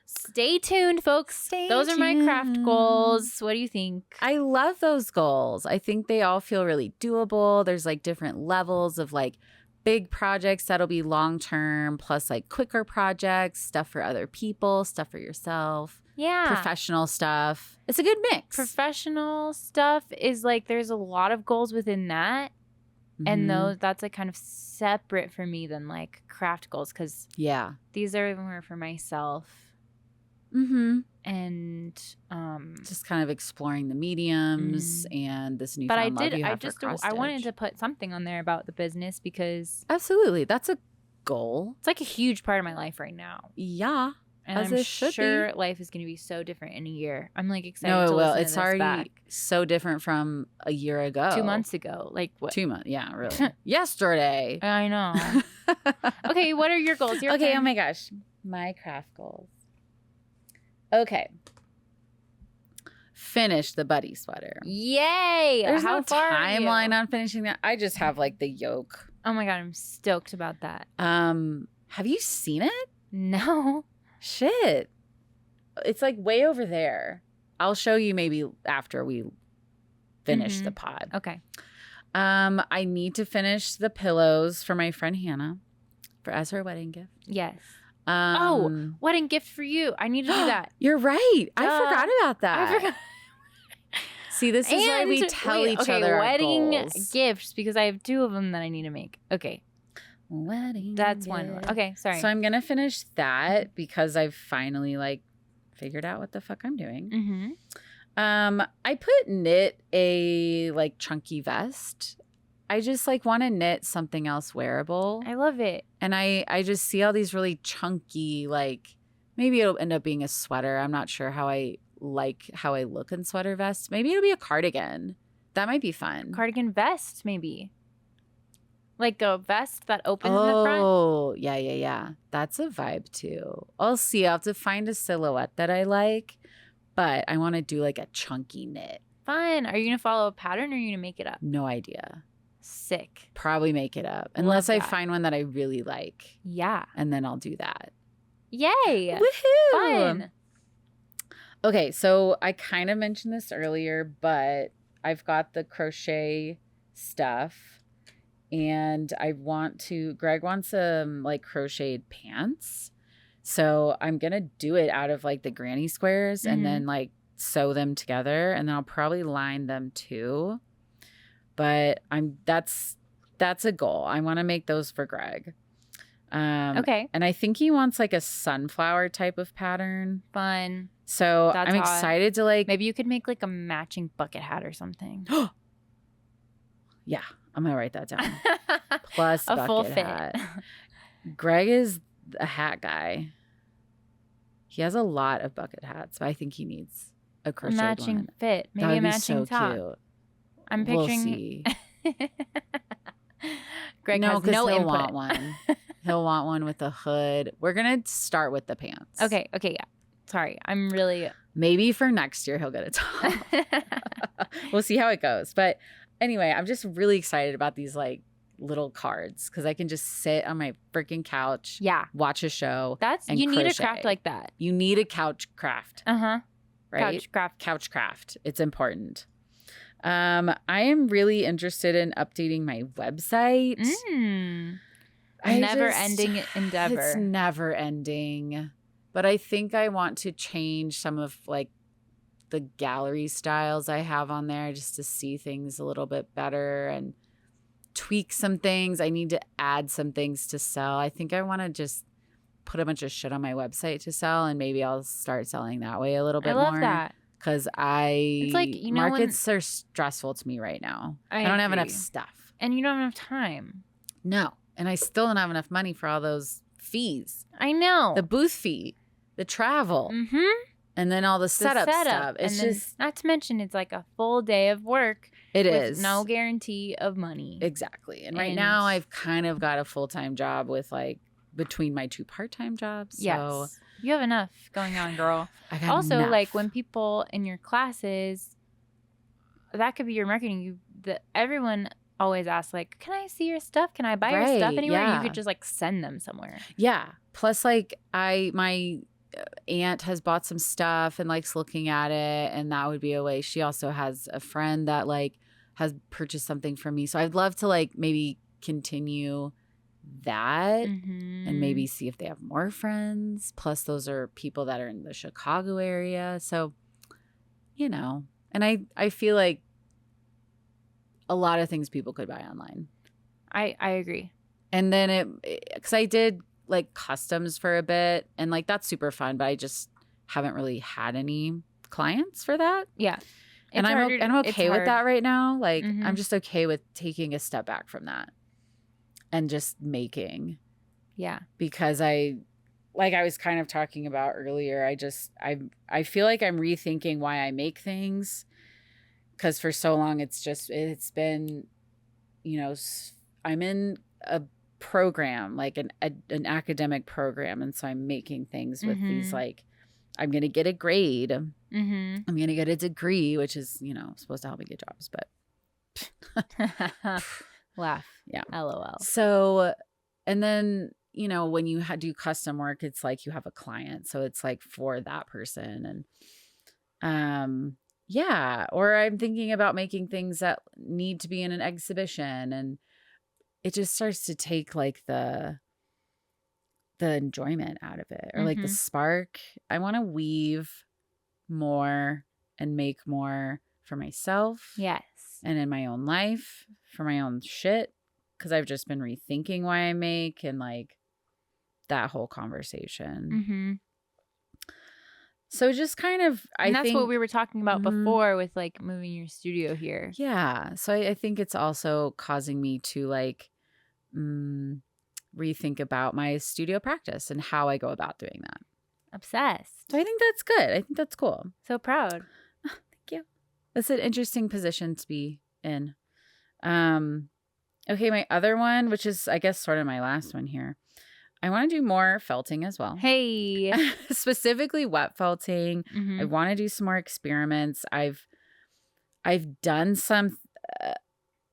stay tuned, folks. Those are my craft goals. What do you think? I love those goals. I think they all feel really doable. There's like different levels of like big projects that'll be long term, plus like quicker projects, stuff for other people, stuff for yourself. Yeah. Professional stuff. It's a good mix. Professional stuff is like there's a lot of goals within that. And that's like kind of separate for me than like craft goals because these are more for myself. And just kind of exploring the mediums and this newfound love you have for cross stitch. I wanted to put something on there about the business because absolutely, that's a goal. It's like a huge part of my life right now. Yeah. And I'm sure life is going to be so different in a year. I'm like excited to listen to this it's already back. So different from a year ago. 2 months ago. Like what? 2 months. Yeah, really. Yesterday. I know. Okay, what are your goals? Your turn. Oh my gosh. My craft goals. Okay. Finish the buddy sweater. Yay! There's How no far timeline on finishing that. I just have like the yoke. Oh my God, I'm stoked about that. Have you seen it? No. Shit. It's like way over there. I'll show you maybe after we finish the pod. Okay. I need to finish the pillows for my friend Hannah as her wedding gift. Yes. Wedding gift for you. I need to do that. You're right. I forgot about that. I forgot. See, this is why we tell each other our wedding goals. gifts because I have 2 of them that I need to make. Okay. Wedding That's gift. one. Okay, sorry. So I'm going to finish that because I've finally like figured out what the fuck I'm doing. I knit a like chunky vest. I just like want to knit something else wearable. I love it. And I just see all these really chunky, like maybe it'll end up being a sweater. I'm not sure how I look in sweater vests. Maybe it'll be a cardigan. That might be fun. Cardigan vest, maybe. Like a vest that opens in the front. Oh, yeah. That's a vibe too. I'll see. I'll have to find a silhouette that I like, but I want to do like a chunky knit. Fun. Are you going to follow a pattern or are you going to make it up? No idea. Sick. Probably make it up. Unless I find one that I really like. Yeah. And then I'll do that. Yay. Woohoo. Fun. Okay, so I kind of mentioned this earlier, but I've got the crochet stuff. And Greg wants some like crocheted pants. So I'm going to do it out of like the granny squares and then like sew them together. And then I'll probably line them too. But that's a goal. I want to make those for Greg. Okay. And I think he wants like a sunflower type of pattern. Fun. So I'm excited to like. Maybe you could make like a matching bucket hat or something. Yeah. I'm going to write that down. Plus a bucket full fit. hat. Greg is a hat guy. He has a lot of bucket hats, but I think he needs a crocheted matching one. fit. Maybe a matching top. Cute. I'm picturing. We'll see. Greg has no he'll input. want one. He'll want one with a hood. We're going to start with the pants. Okay, yeah. Sorry, I'm really. Maybe for next year he'll get a top. We'll see how it goes. But anyway, I'm just really excited about these like little cards because I can just sit on my freaking couch, watch a show. You need a craft like that. You need a couch craft. Right? Couch craft. It's important. I am really interested in updating my website. A never-ending endeavor. It's never ending. But I think I want to change some of like the gallery styles I have on there just to see things a little bit better and tweak some things. I need to add some things to sell. I think I want to just put a bunch of shit on my website to sell, and maybe I'll start selling that way a little bit more. I love that. Because it's like, you know, markets are stressful to me right now. I don't have enough stuff. And you don't have enough time. No. And I still don't have enough money for all those fees. I know. The booth fee, the travel, and then all the setup stuff. It's just not to mention it's like a full day of work. It with is. No guarantee of money. Exactly. And right now I've kind of got a full-time job with like between my 2 part-time jobs. So yes. You have enough going on, girl. I got also, enough. like when people in your classes, that could be your marketing. Everyone always asks, like, can I see your stuff? Can I buy your stuff anywhere? Yeah. You could just like send them somewhere. Yeah. Plus, like my aunt has bought some stuff and likes looking at it, and that would be a way. She also has a friend that like has purchased something from me. So I'd love to like maybe continue that and maybe see if they have more friends. Plus those are people that are in the Chicago area. So, you know, and I feel like a lot of things people could buy online. I agree. And then because I did like customs for a bit and like that's super fun, but I just haven't really had any clients for that. Yeah. And I'm okay with that right now. Like I'm just okay with taking a step back from that and just making. Yeah. Because I was kind of talking about earlier, I feel like I'm rethinking why I make things. Because for so long it's been, you know, I'm in a program, like an academic program. And so I'm making things with these like, I'm going to get a grade. I'm going to get a degree, which is, you know, supposed to help me get jobs, but laugh. Yeah. LOL. So, and then, you know, when you do custom work, it's like you have a client. So it's like for that person. And, yeah. Or I'm thinking about making things that need to be in an exhibition, and it just starts to take like the enjoyment out of it, or like the spark. I want to weave more and make more for myself. Yes. And in my own life, for my own shit. Because I've just been rethinking why I make and like that whole conversation. So just kind of, and that's what we were talking about before with like moving your studio here. Yeah. So I think it's also causing me to like rethink about my studio practice and how I go about doing that. Obsessed. So I think that's good. I think that's cool. So proud. Thank you. That's an interesting position to be in. Okay, my other one, which is I guess sort of my last one here. I want to do more felting as well. Hey. Specifically wet felting. I want to do some more experiments. I've done some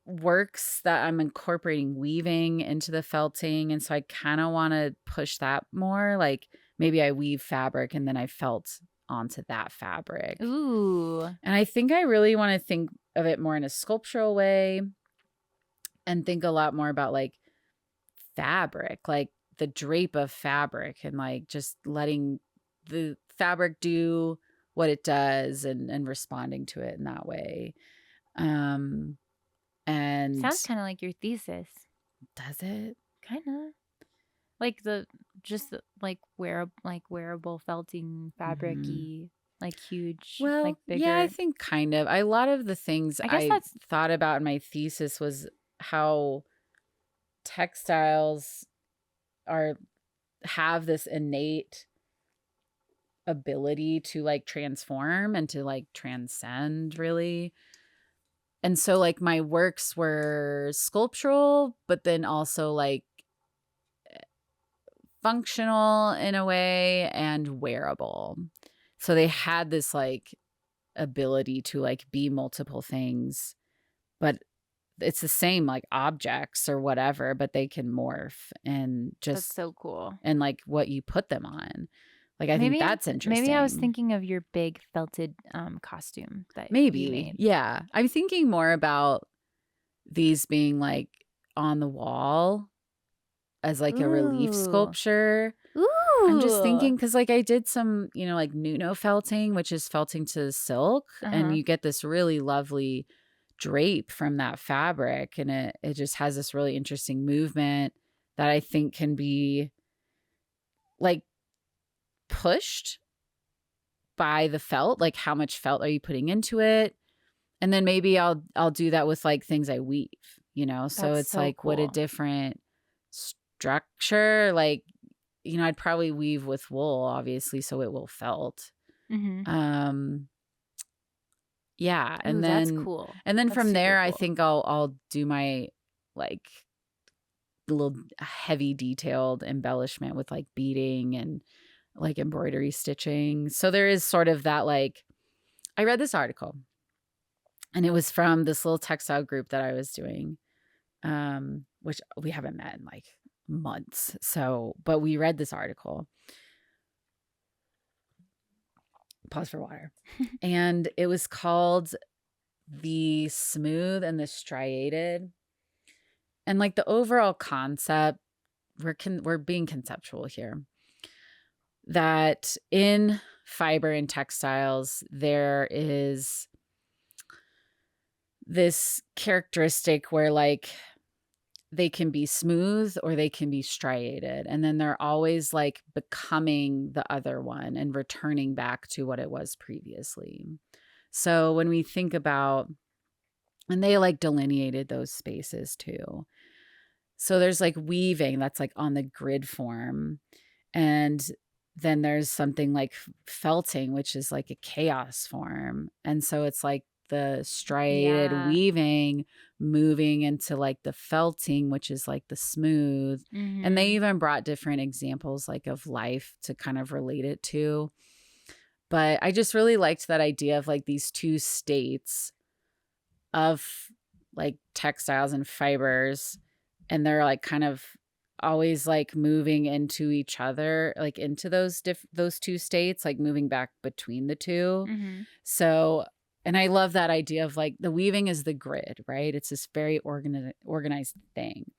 works that I'm incorporating weaving into the felting, and so I kind of want to push that more. Like maybe I weave fabric and then I felt onto that fabric. Ooh. And I think I really want to think of it more in a sculptural way and think a lot more about like fabric, like the drape of fabric, and like just letting the fabric do what it does and responding to it in that way. And sounds kind of like your thesis. Does it? Kind of like wearable felting fabric-y, like huge, well, like bigger. Yeah, I think kind of. A lot of the things I thought about in my thesis was how textiles have this innate ability to like transform and to like transcend, really. And so like my works were sculptural, but then also like functional in a way and wearable. So they had this like ability to like be multiple things, but it's the same like objects or whatever, but they can morph and just. That's so cool. And like what you put them on. Like I think that's interesting. Maybe I was thinking of your big felted costume that you made. Yeah. I'm thinking more about these being like on the wall as like a relief sculpture. Ooh. I'm just thinking because like I did some, you know, like Nuno felting, which is felting to silk, and you get this really lovely drape from that fabric, and it just has this really interesting movement that I think can be like pushed by the felt. Like how much felt are you putting into it? And then maybe I'll do that with like things I weave, you know. So That's it's so like cool. what a different structure, like, you know, I'd probably weave with wool, obviously, so it will felt. Yeah, Ooh, that's cool. and then That's from there, super I cool. think I'll do my like little heavy detailed embellishment with like beading and like embroidery stitching. So there is sort of that, like, I read this article and it was from this little textile group that I was doing, which we haven't met in like months. So, but we read this article. Pause for water. And it was called The Smooth and the Striated. And like the overall concept, we're being conceptual here, that in fiber and textiles, there is this characteristic where like they can be smooth or they can be striated. And then they're always like becoming the other one and returning back to what it was previously. So when we think about, and they like delineated those spaces too. So there's like weaving that's like on the grid form. And then there's something like felting, which is like a chaos form. And so it's like the striated weaving moving into like the felting, which is like the smooth. And they even brought different examples like of life to kind of relate it to. But I just really liked that idea of like these two states of like textiles and fibers, and they're like kind of always like moving into each other, like into those two states, like moving back between the two. So, and I love that idea of like the weaving is the grid, right? It's this very organized thing.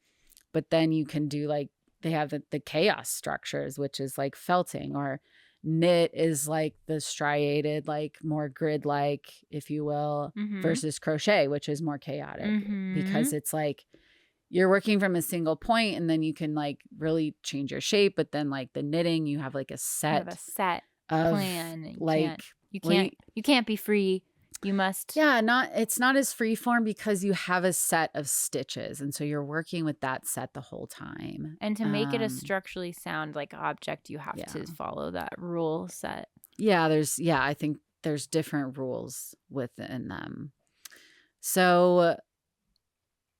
But then you can do like, they have the chaos structures, which is like felting, or knit is like the striated, like more grid like, if you will, versus crochet, which is more chaotic, because it's like you're working from a single point and then you can like really change your shape. But then like the knitting, you have like a set plan. Like you can't be free. You must. Yeah, it's not as free form because you have a set of stitches. And so you're working with that set the whole time. And to make it a structurally sound like object, you have to follow that rule set. Yeah, I think there's different rules within them. So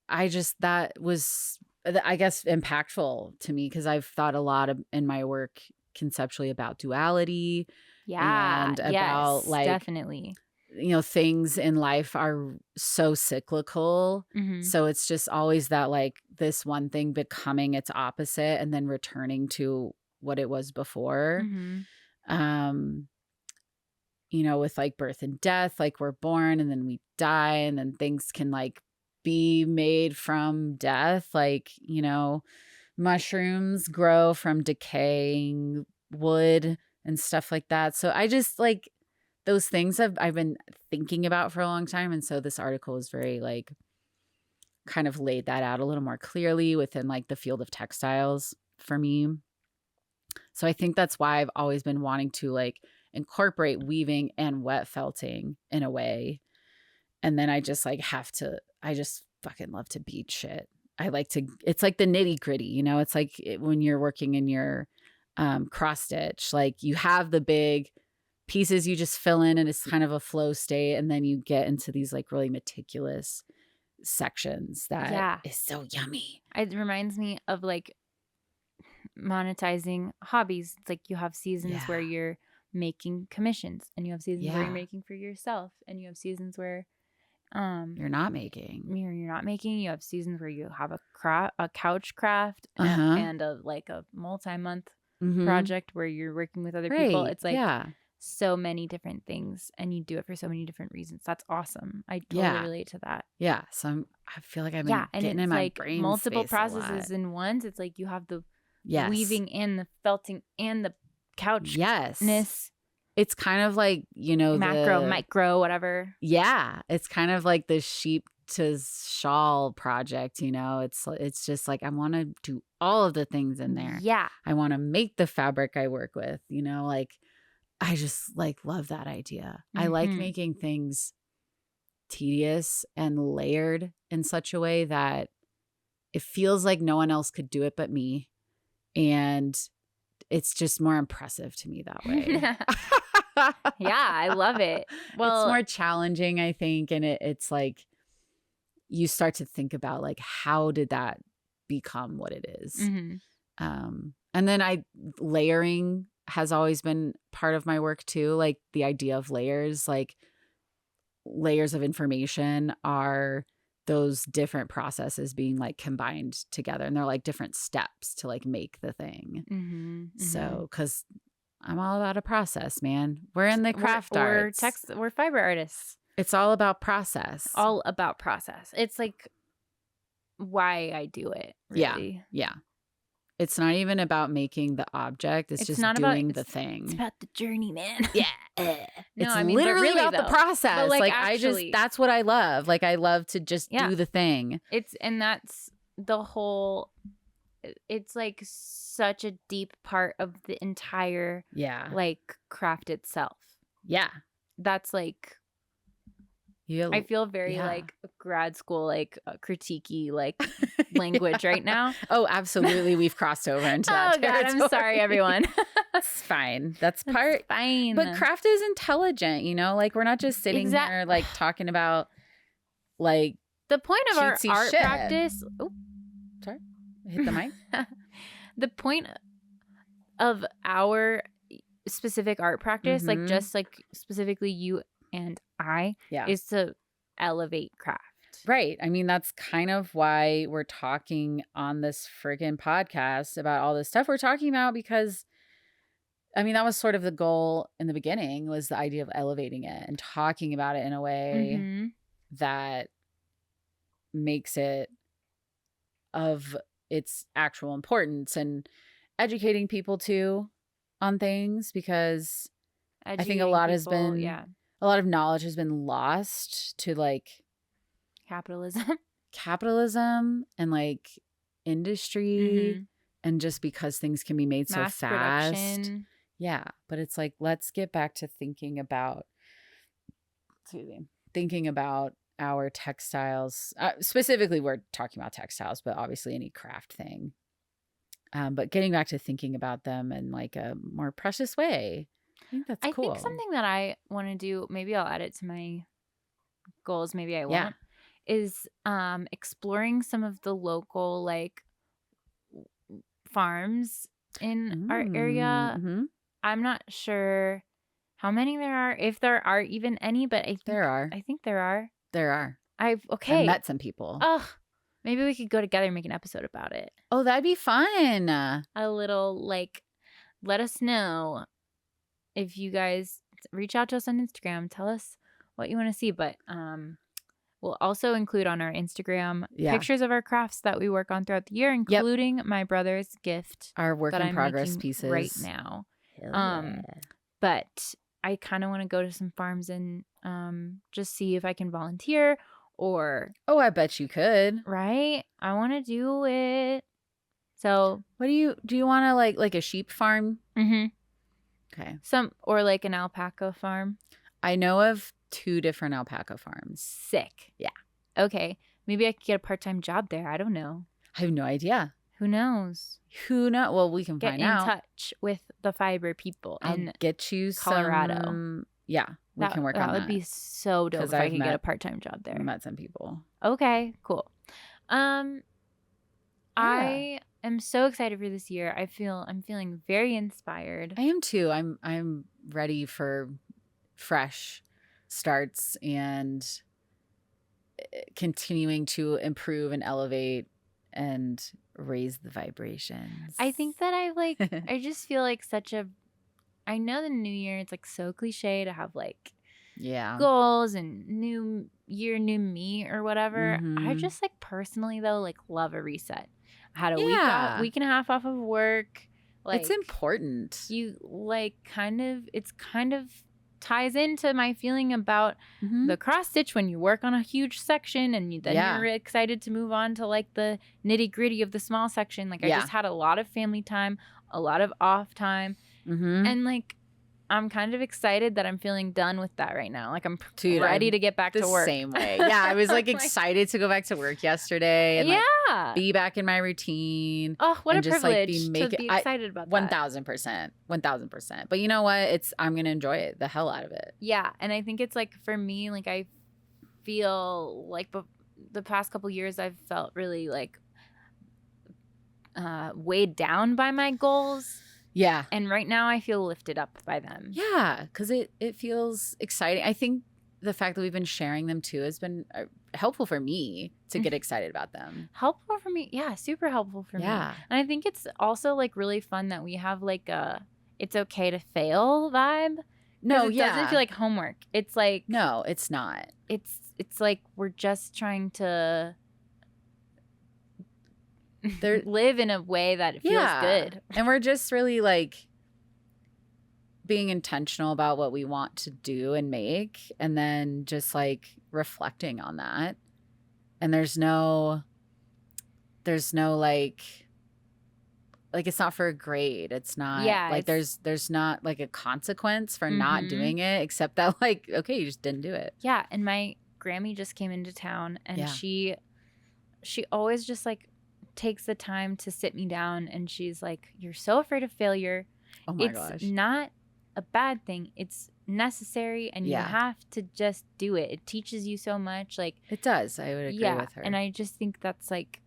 that was, I guess, impactful to me because I've thought a lot in my work conceptually about duality. Yeah. And about like, definitely. You know, things in life are so cyclical. So it's just always that like this one thing becoming its opposite and then returning to what it was before. You know, with like birth and death, like we're born and then we die and then things can like be made from death. Like, you know, mushrooms grow from decaying wood and stuff like that. So I just like, those things I've been thinking about for a long time. And so this article is very like kind of laid that out a little more clearly within like the field of textiles for me. So I think that's why I've always been wanting to like incorporate weaving and wet felting in a way. And then I just fucking love to bead shit. It's like the nitty gritty, you know, it's like when you're working in your cross stitch, like you have the big pieces you just fill in and it's kind of a flow state. And then you get into these like really meticulous sections that is so yummy. It reminds me of like monetizing hobbies. It's like you have seasons where you're making commissions and you have seasons where you're making for yourself and you have seasons where you're not making. You have seasons where you have a couch craft and a multi-month project where you're working with other people. It's like so many different things and you do it for so many different reasons. That's awesome. I totally relate to that. Yeah. So I feel like I've been getting in my like brain multiple space processes in ones. It's like you have the weaving and the felting and the couchness. It's kind of like, you know, micro, whatever. Yeah. It's kind of like the sheep to shawl project, you know, it's just like, I want to do all of the things in there. Yeah. I want to make the fabric I work with, you know, like I just like love that idea. I like making things tedious and layered in such a way that it feels like no one else could do it but me. And it's just more impressive to me that way. Yeah, I love it. Well, it's more challenging, I think. And it's like you start to think about like, how did that become what it is? And then layering has always been part of my work too. Like the idea of layers, like layers of information are those different processes being like combined together, and they're like different steps to like make the thing. So, because I'm all about a process, man. We're in the craft arts. We're fiber artists. It's all about process. All about process. It's like why I do it. Really. Yeah. It's not even about making the object. It's just not doing the thing. It's about the journey, man. Yeah. It's literally about the process. Like actually, that's what I love. Like I love to just do the thing. And that's the whole, it's like such a deep part of the entire like craft itself. Yeah. That's like, I feel very like grad school, like critiquey, like language right now. Oh, absolutely. We've crossed over into that territory. God, I'm sorry, everyone. That's fine. That's fine. But craft is intelligent, you know? Like we're not just sitting here like talking about like the point of our art practice. Oh, sorry. I hit the mic. The point of our specific art practice, like just like specifically you and I, is to elevate craft. Right. I mean, that's kind of why we're talking on this friggin' podcast about all this stuff we're talking about, because I mean, that was sort of the goal in the beginning, was the idea of elevating it and talking about it in a way that makes it of its actual importance, and educating people too on things, because I think a lot has been, a lot of knowledge has been lost to like capitalism and like industry, and just because things can be made so fast. Production. Yeah. But it's like, let's get back to thinking about our textiles. Specifically, we're talking about textiles, but obviously any craft thing. But getting back to thinking about them in like a more precious way. I think that's cool. I think something that I want to do, maybe I'll add it to my goals, maybe I won't, is exploring some of the local like farms in our area. I'm not sure how many there are, if there are even any, but I think there are. There are. I've met some people. Maybe we could go together and make an episode about it. Oh, that'd be fun. A little like, let us know if you guys reach out to us on Instagram. Tell us what you want to see. But we'll also include on our Instagram pictures of our crafts that we work on throughout the year, including my brother's gift. Our work in progress pieces right now. But I kind of want to go to some farms and just see if I can volunteer, or I bet you could. Right? I want to do it. So what do you want to like a sheep farm? Okay. Or like an alpaca farm. I know of 2 different alpaca farms. Sick. Yeah. Okay. Maybe I could get a part-time job there. I don't know. I have no idea. Who knows? Well, we can find out. Get in touch with the fiber people in get you Colorado. Yeah, we can work on that. That would be so dope if I could get a part-time job there. I met some people. Okay, cool. I am so excited for this year. I'm feeling very inspired. I am too. I'm ready for fresh starts and continuing to improve and elevate and raise the vibrations. I think that I just feel like I know the new year, it's like so cliche to have like goals and new year, new me or whatever. I just like personally though, like love a reset. I had a week and a half off of work. Like it's important. You like it's kind of ties into my feeling about the cross stitch when you work on a huge section and you're excited to move on to like the nitty gritty of the small section. Like I just had a lot of family time, a lot of off time, and like I'm kind of excited that I'm feeling done with that right now. Like I'm Dude, ready to get back to work. The same way. Yeah, I was like excited to go back to work yesterday and like be back in my routine. Oh, what a just, privilege like, to be excited about that. 1000%. 1000%. But you know what? I'm going to enjoy it, the hell out of it. Yeah, and I think it's like for me, like I feel like the past couple years I've felt really like weighed down by my goals. Yeah. And right now I feel lifted up by them. Yeah, because it feels exciting. I think the fact that we've been sharing them too has been helpful for me to get excited about them. Helpful for me. Yeah, super helpful for me. And I think it's also like really fun that we have like a it's okay to fail vibe. No, it doesn't feel like homework. It's like no, it's not. It's like we're just trying to live in a way that feels good. And we're just really like being intentional about what we want to do and make, and then just like reflecting on that. And there's no like it's not for a grade. It's not like there's not like a consequence for not doing it, except that like, okay, you just didn't do it. Yeah. And my Grammy just came into town, and she always just like takes the time to sit me down, and she's like, you're so afraid of failure. Oh my gosh. It's not a bad thing. It's necessary, and you have to just do it. It teaches you so much. Like it does. I would agree with her. And I just think that's like,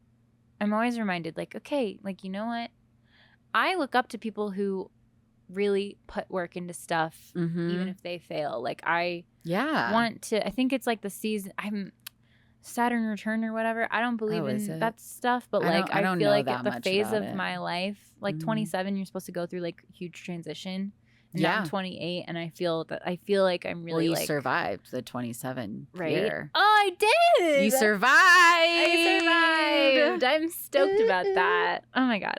I'm always reminded like, okay, like, you know what? I look up to people who really put work into stuff, even if they fail. Like I want to, I think it's like the season, I'm Saturn return or whatever. I don't believe in that stuff, but like I feel like at the phase of my life, like 27, you're supposed to go through like huge transition. And now I'm 28, and I feel like I'm really you survived the 27 year. Oh, I did. You survived. I survived. I'm stoked about that. Oh my God.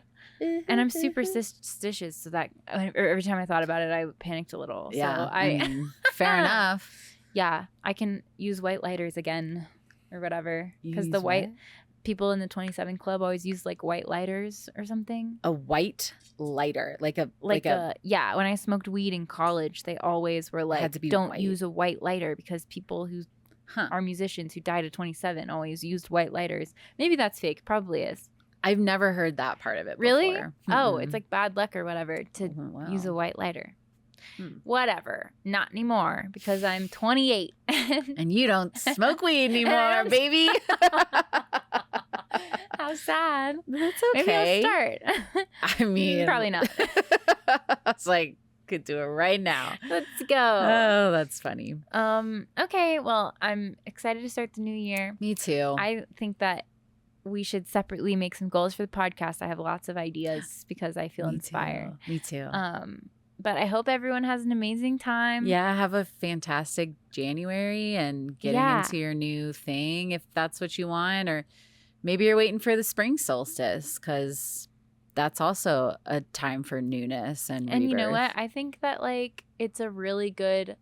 And I'm super superstitious, so that every time I thought about it, I panicked a little. Yeah, so I mean, fair enough. Yeah, I can use white lighters again or whatever, because the white people in the 27 club always use like white lighters or something. A white lighter, like a yeah. When I smoked weed in college, they always were like, don't use a white lighter, because people who are musicians who died at 27 always used white lighters. Maybe that's fake. Probably is. I've never heard that part of it before. Really? Oh, it's like bad luck or whatever to use a white lighter. Whatever. Not anymore, because I'm 28. And you don't smoke weed anymore, baby. How sad. That's okay. Maybe I'll start. I mean, probably not. It's like, could do it right now. Let's go. Oh, that's funny. Okay, well, I'm excited to start the new year. Me too. I think that we should separately make some goals for the podcast. I have lots of ideas because I feel inspired. Me too. But I hope everyone has an amazing time. Yeah, have a fantastic January and getting into your new thing if that's what you want. Or maybe you're waiting for the spring solstice, because that's also a time for newness and rebirth. You know what? I think that like it's a really good,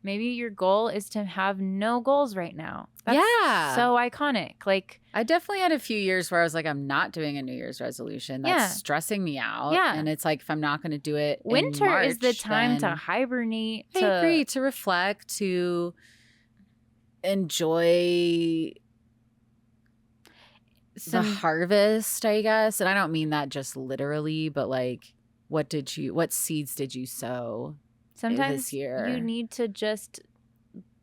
maybe your goal is to have no goals right now. That's so iconic. Like I definitely had a few years where I was like, I'm not doing a New Year's resolution. That's stressing me out. Yeah. And it's like, if I'm not going to do it winter in March, is the time to hibernate. I agree. To reflect, to enjoy the harvest, I guess. And I don't mean that just literally, but like, what seeds did you sow this year? You need to just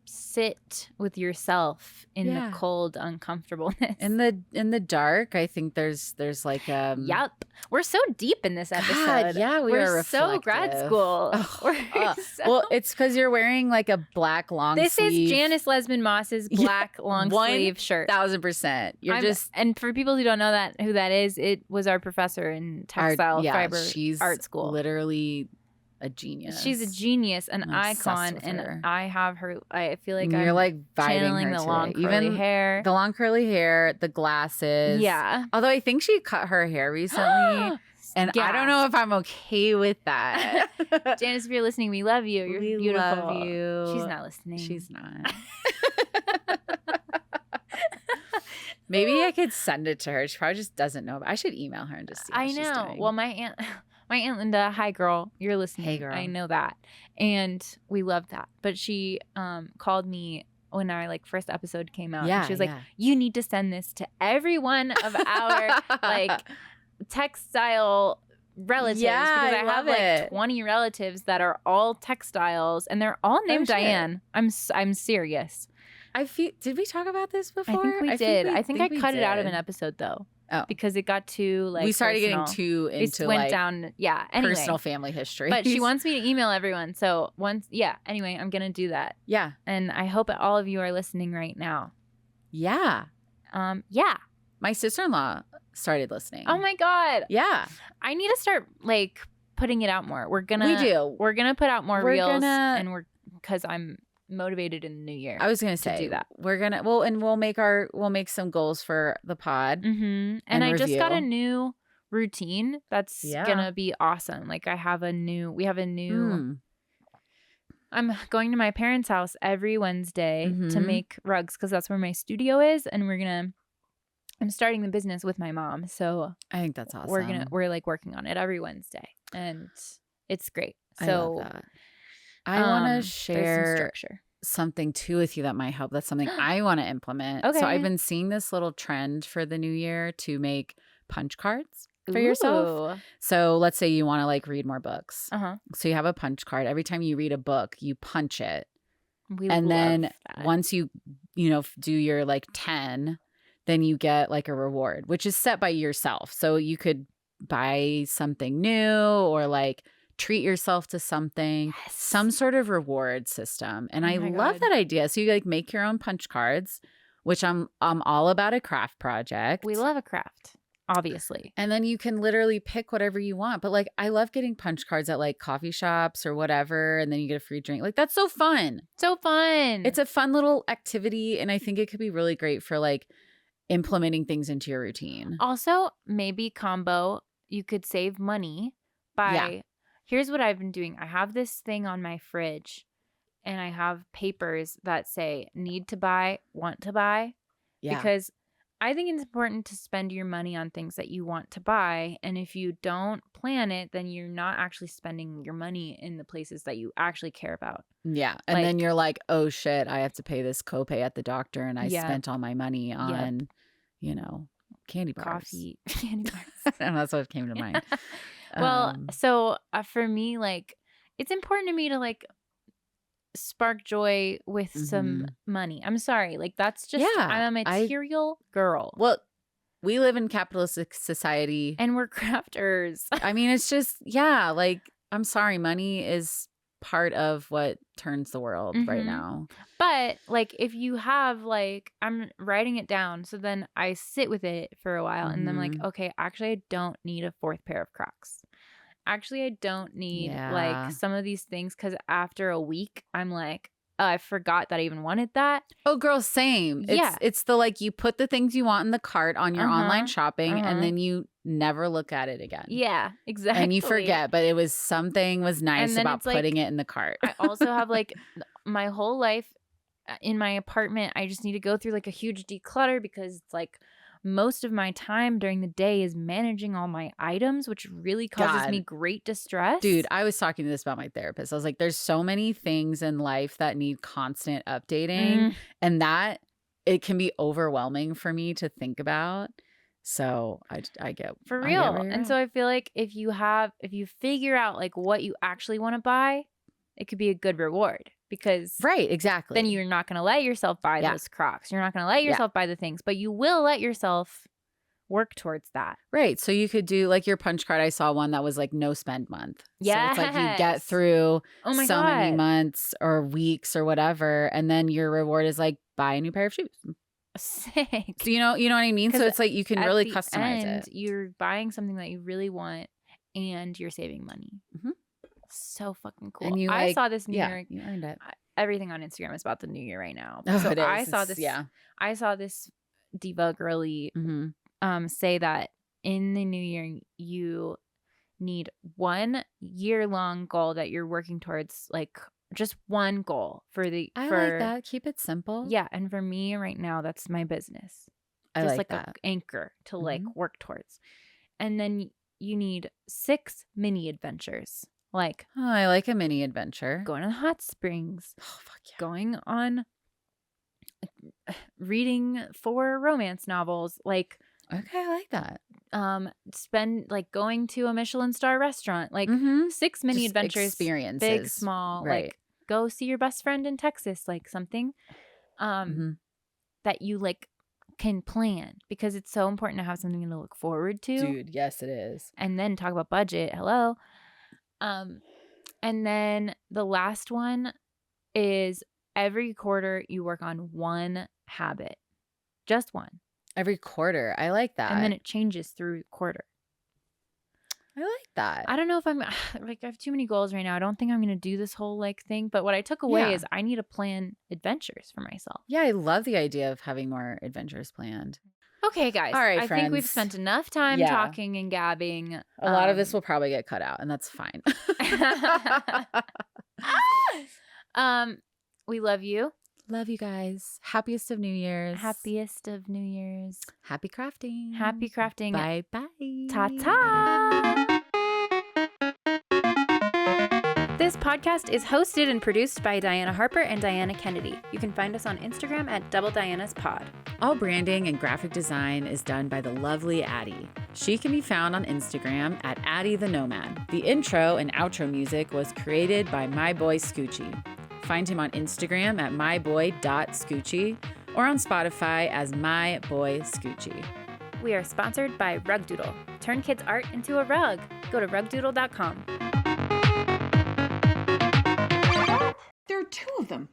sit with yourself in the cold uncomfortableness. In the dark, I think there's like Yep. We're so deep in this episode. God, yeah, we're so grad school. Well, it's because you're wearing like a black long sleeve. This is Janice Lesmond Moss's black long sleeve shirt. 1000%. And for people who don't know who that is, it was our professor in textile fiber art school. Literally a genius. She's a genius, an icon, and I have her. I feel like you're like channeling the long curly hair, the long curly hair, the glasses. Yeah. Although I think she cut her hair recently, and I don't know if I'm okay with that. Janice, if you're listening, we love you. You're beautiful. Love you. She's not listening. She's not. Maybe I could send it to her. She probably just doesn't know. But I should email her and just see. I know. Well, My Aunt Linda, hi girl, you're listening. Hey, girl. I know that. And we love that. But she called me when our like first episode came out. Yeah, and she was like, you need to send this to every one of our like textile relatives, because I have like 20 relatives that are all textiles and they're all named Diane. I'm serious. Did we talk about this before? I think we did. I think I cut it out of an episode though. Oh, because it got too like we started personal. getting too into it went like down. Yeah. Anyway, personal family history. But she wants me to email everyone. So anyway, I'm gonna do that. Yeah. And I hope all of you are listening right now. Yeah. Yeah. My sister-in-law started listening. Oh my God. Yeah. I need to start like putting it out more. We're gonna put out more reels and because I'm motivated in the new year. I was gonna say do that. We'll make some goals for the pod. Mm-hmm. And I just got a new routine that's gonna be awesome. Like we have a new I'm going to my parents' house every Wednesday to make rugs because that's where my studio is, and I'm starting the business with my mom. So I think that's awesome. We're like working on it every Wednesday, and it's great. So I love that. I want to share some structure. Something too with you that might help. That's something I want to implement. Okay. So I've been seeing this little trend for the new year to make punch cards for yourself. So let's say you want to like read more books. So you have a punch card. Every time you read a book, you punch it. And then once you do your like 10, then you get like a reward, which is set by yourself. So you could buy something new or like treat yourself to something, some sort of reward system. And I love that idea. So you like make your own punch cards, which I'm all about a craft project. We love a craft, obviously. And then you can literally pick whatever you want. But like I love getting punch cards at like coffee shops or whatever, and then you get a free drink. Like that's so fun. So fun. It's a fun little activity, and I think it could be really great for like implementing things into your routine. Also, maybe combo, you could save money by here's what I've been doing. I have this thing on my fridge and I have papers that say need to buy, want to buy. Yeah. Because I think it's important to spend your money on things that you want to buy. And if you don't plan it, then you're not actually spending your money in the places that you actually care about. Yeah. And then you're like, oh shit, I have to pay this copay at the doctor and I spent all my money on, candy bars. Coffee, candy bars. And that's what came to mind. Well, so for me, like, it's important to me to like spark joy with some money. I'm sorry. Like, that's just, I'm a material girl. Well, we live in capitalistic society. And we're crafters. I mean, it's just, like, I'm sorry. Money is part of what turns the world right now. But like, if you have like, I'm writing it down. So then I sit with it for a while and then I'm like, okay, actually I don't need a fourth pair of Crocs. Actually, I don't need like some of these things, because after a week, I'm like, oh, I forgot that I even wanted that. Oh, girl, same. It's the like you put the things you want in the cart on your online shopping and then you never look at it again. Yeah, exactly. And you forget, but it was something was nice about putting it in the cart. I also have like my whole life in my apartment, I just need to go through like a huge declutter, because it's like most of my time during the day is managing all my items, which really causes me great distress. Dude, I was talking to this about my therapist. I was like, there's so many things in life that need constant updating and that it can be overwhelming for me to think about. So I get for real. And so I feel like if you figure out like what you actually want to buy, it could be a good reward. Because exactly. Then you're not going to let yourself buy those Crocs. You're not going to let yourself buy the things, but you will let yourself work towards that. Right. So you could do like your punch card. I saw one that was like no spend month. Yeah. So it's like you get through many months or weeks or whatever. And then your reward is like buy a new pair of shoes. Sick. So you know what I mean? So it's like you can really customize it. You're buying something that you really want and you're saving money. So fucking cool. And I saw this New Year. You earned it. Everything on Instagram is about the New Year right now. Oh, so it is. I saw this diva girly say that in the New Year you need 1 year-long goal that you're working towards, like just one goal for the. I like that. Keep it simple. Yeah, and for me right now, that's my business. I just like that. An anchor to like work towards, and then you need 6 mini adventures. Like, oh, I like a mini adventure. Going to the hot springs. Oh, fuck yeah. Going on reading 4 romance novels. Like, okay, I like that. Going to a Michelin star restaurant. Like 6 mini Just adventures, experiences. big, small, right. like go see your best friend in Texas, like something that you like can plan, because it's so important to have something to look forward to. Dude, yes it is. And then talk about budget. Hello. And then the last one is every quarter you work on one habit. Just one. Every quarter. I like that. And then it changes through quarter. I like that. I don't know if I'm like, I have too many goals right now. I don't think I'm going to do this whole like thing. But what I took away is I need to plan adventures for myself. Yeah, I love the idea of having more adventures planned. Okay, guys. All right, I friends. think we've spent enough time talking and gabbing. A lot of this will probably get cut out, and that's fine. We love you. Love you guys. Happiest of New Year's. Happiest of New Year's. Happy crafting. Happy crafting. Bye-bye. Ta-ta. This podcast is hosted and produced by Diana Harper and Diana Kennedy. You can find us on Instagram at @DoubleDianasPod. All branding and graphic design is done by the lovely Addie. She can be found on Instagram at Addie the Nomad. The intro and outro music was created by my boy Scoochie. Find him on Instagram at myboy.scoochie or on Spotify as My Boy Scoochie. We are sponsored by Rug Doodle. Turn kids' art into a rug. Go to rugdoodle.com. There are 2 of them.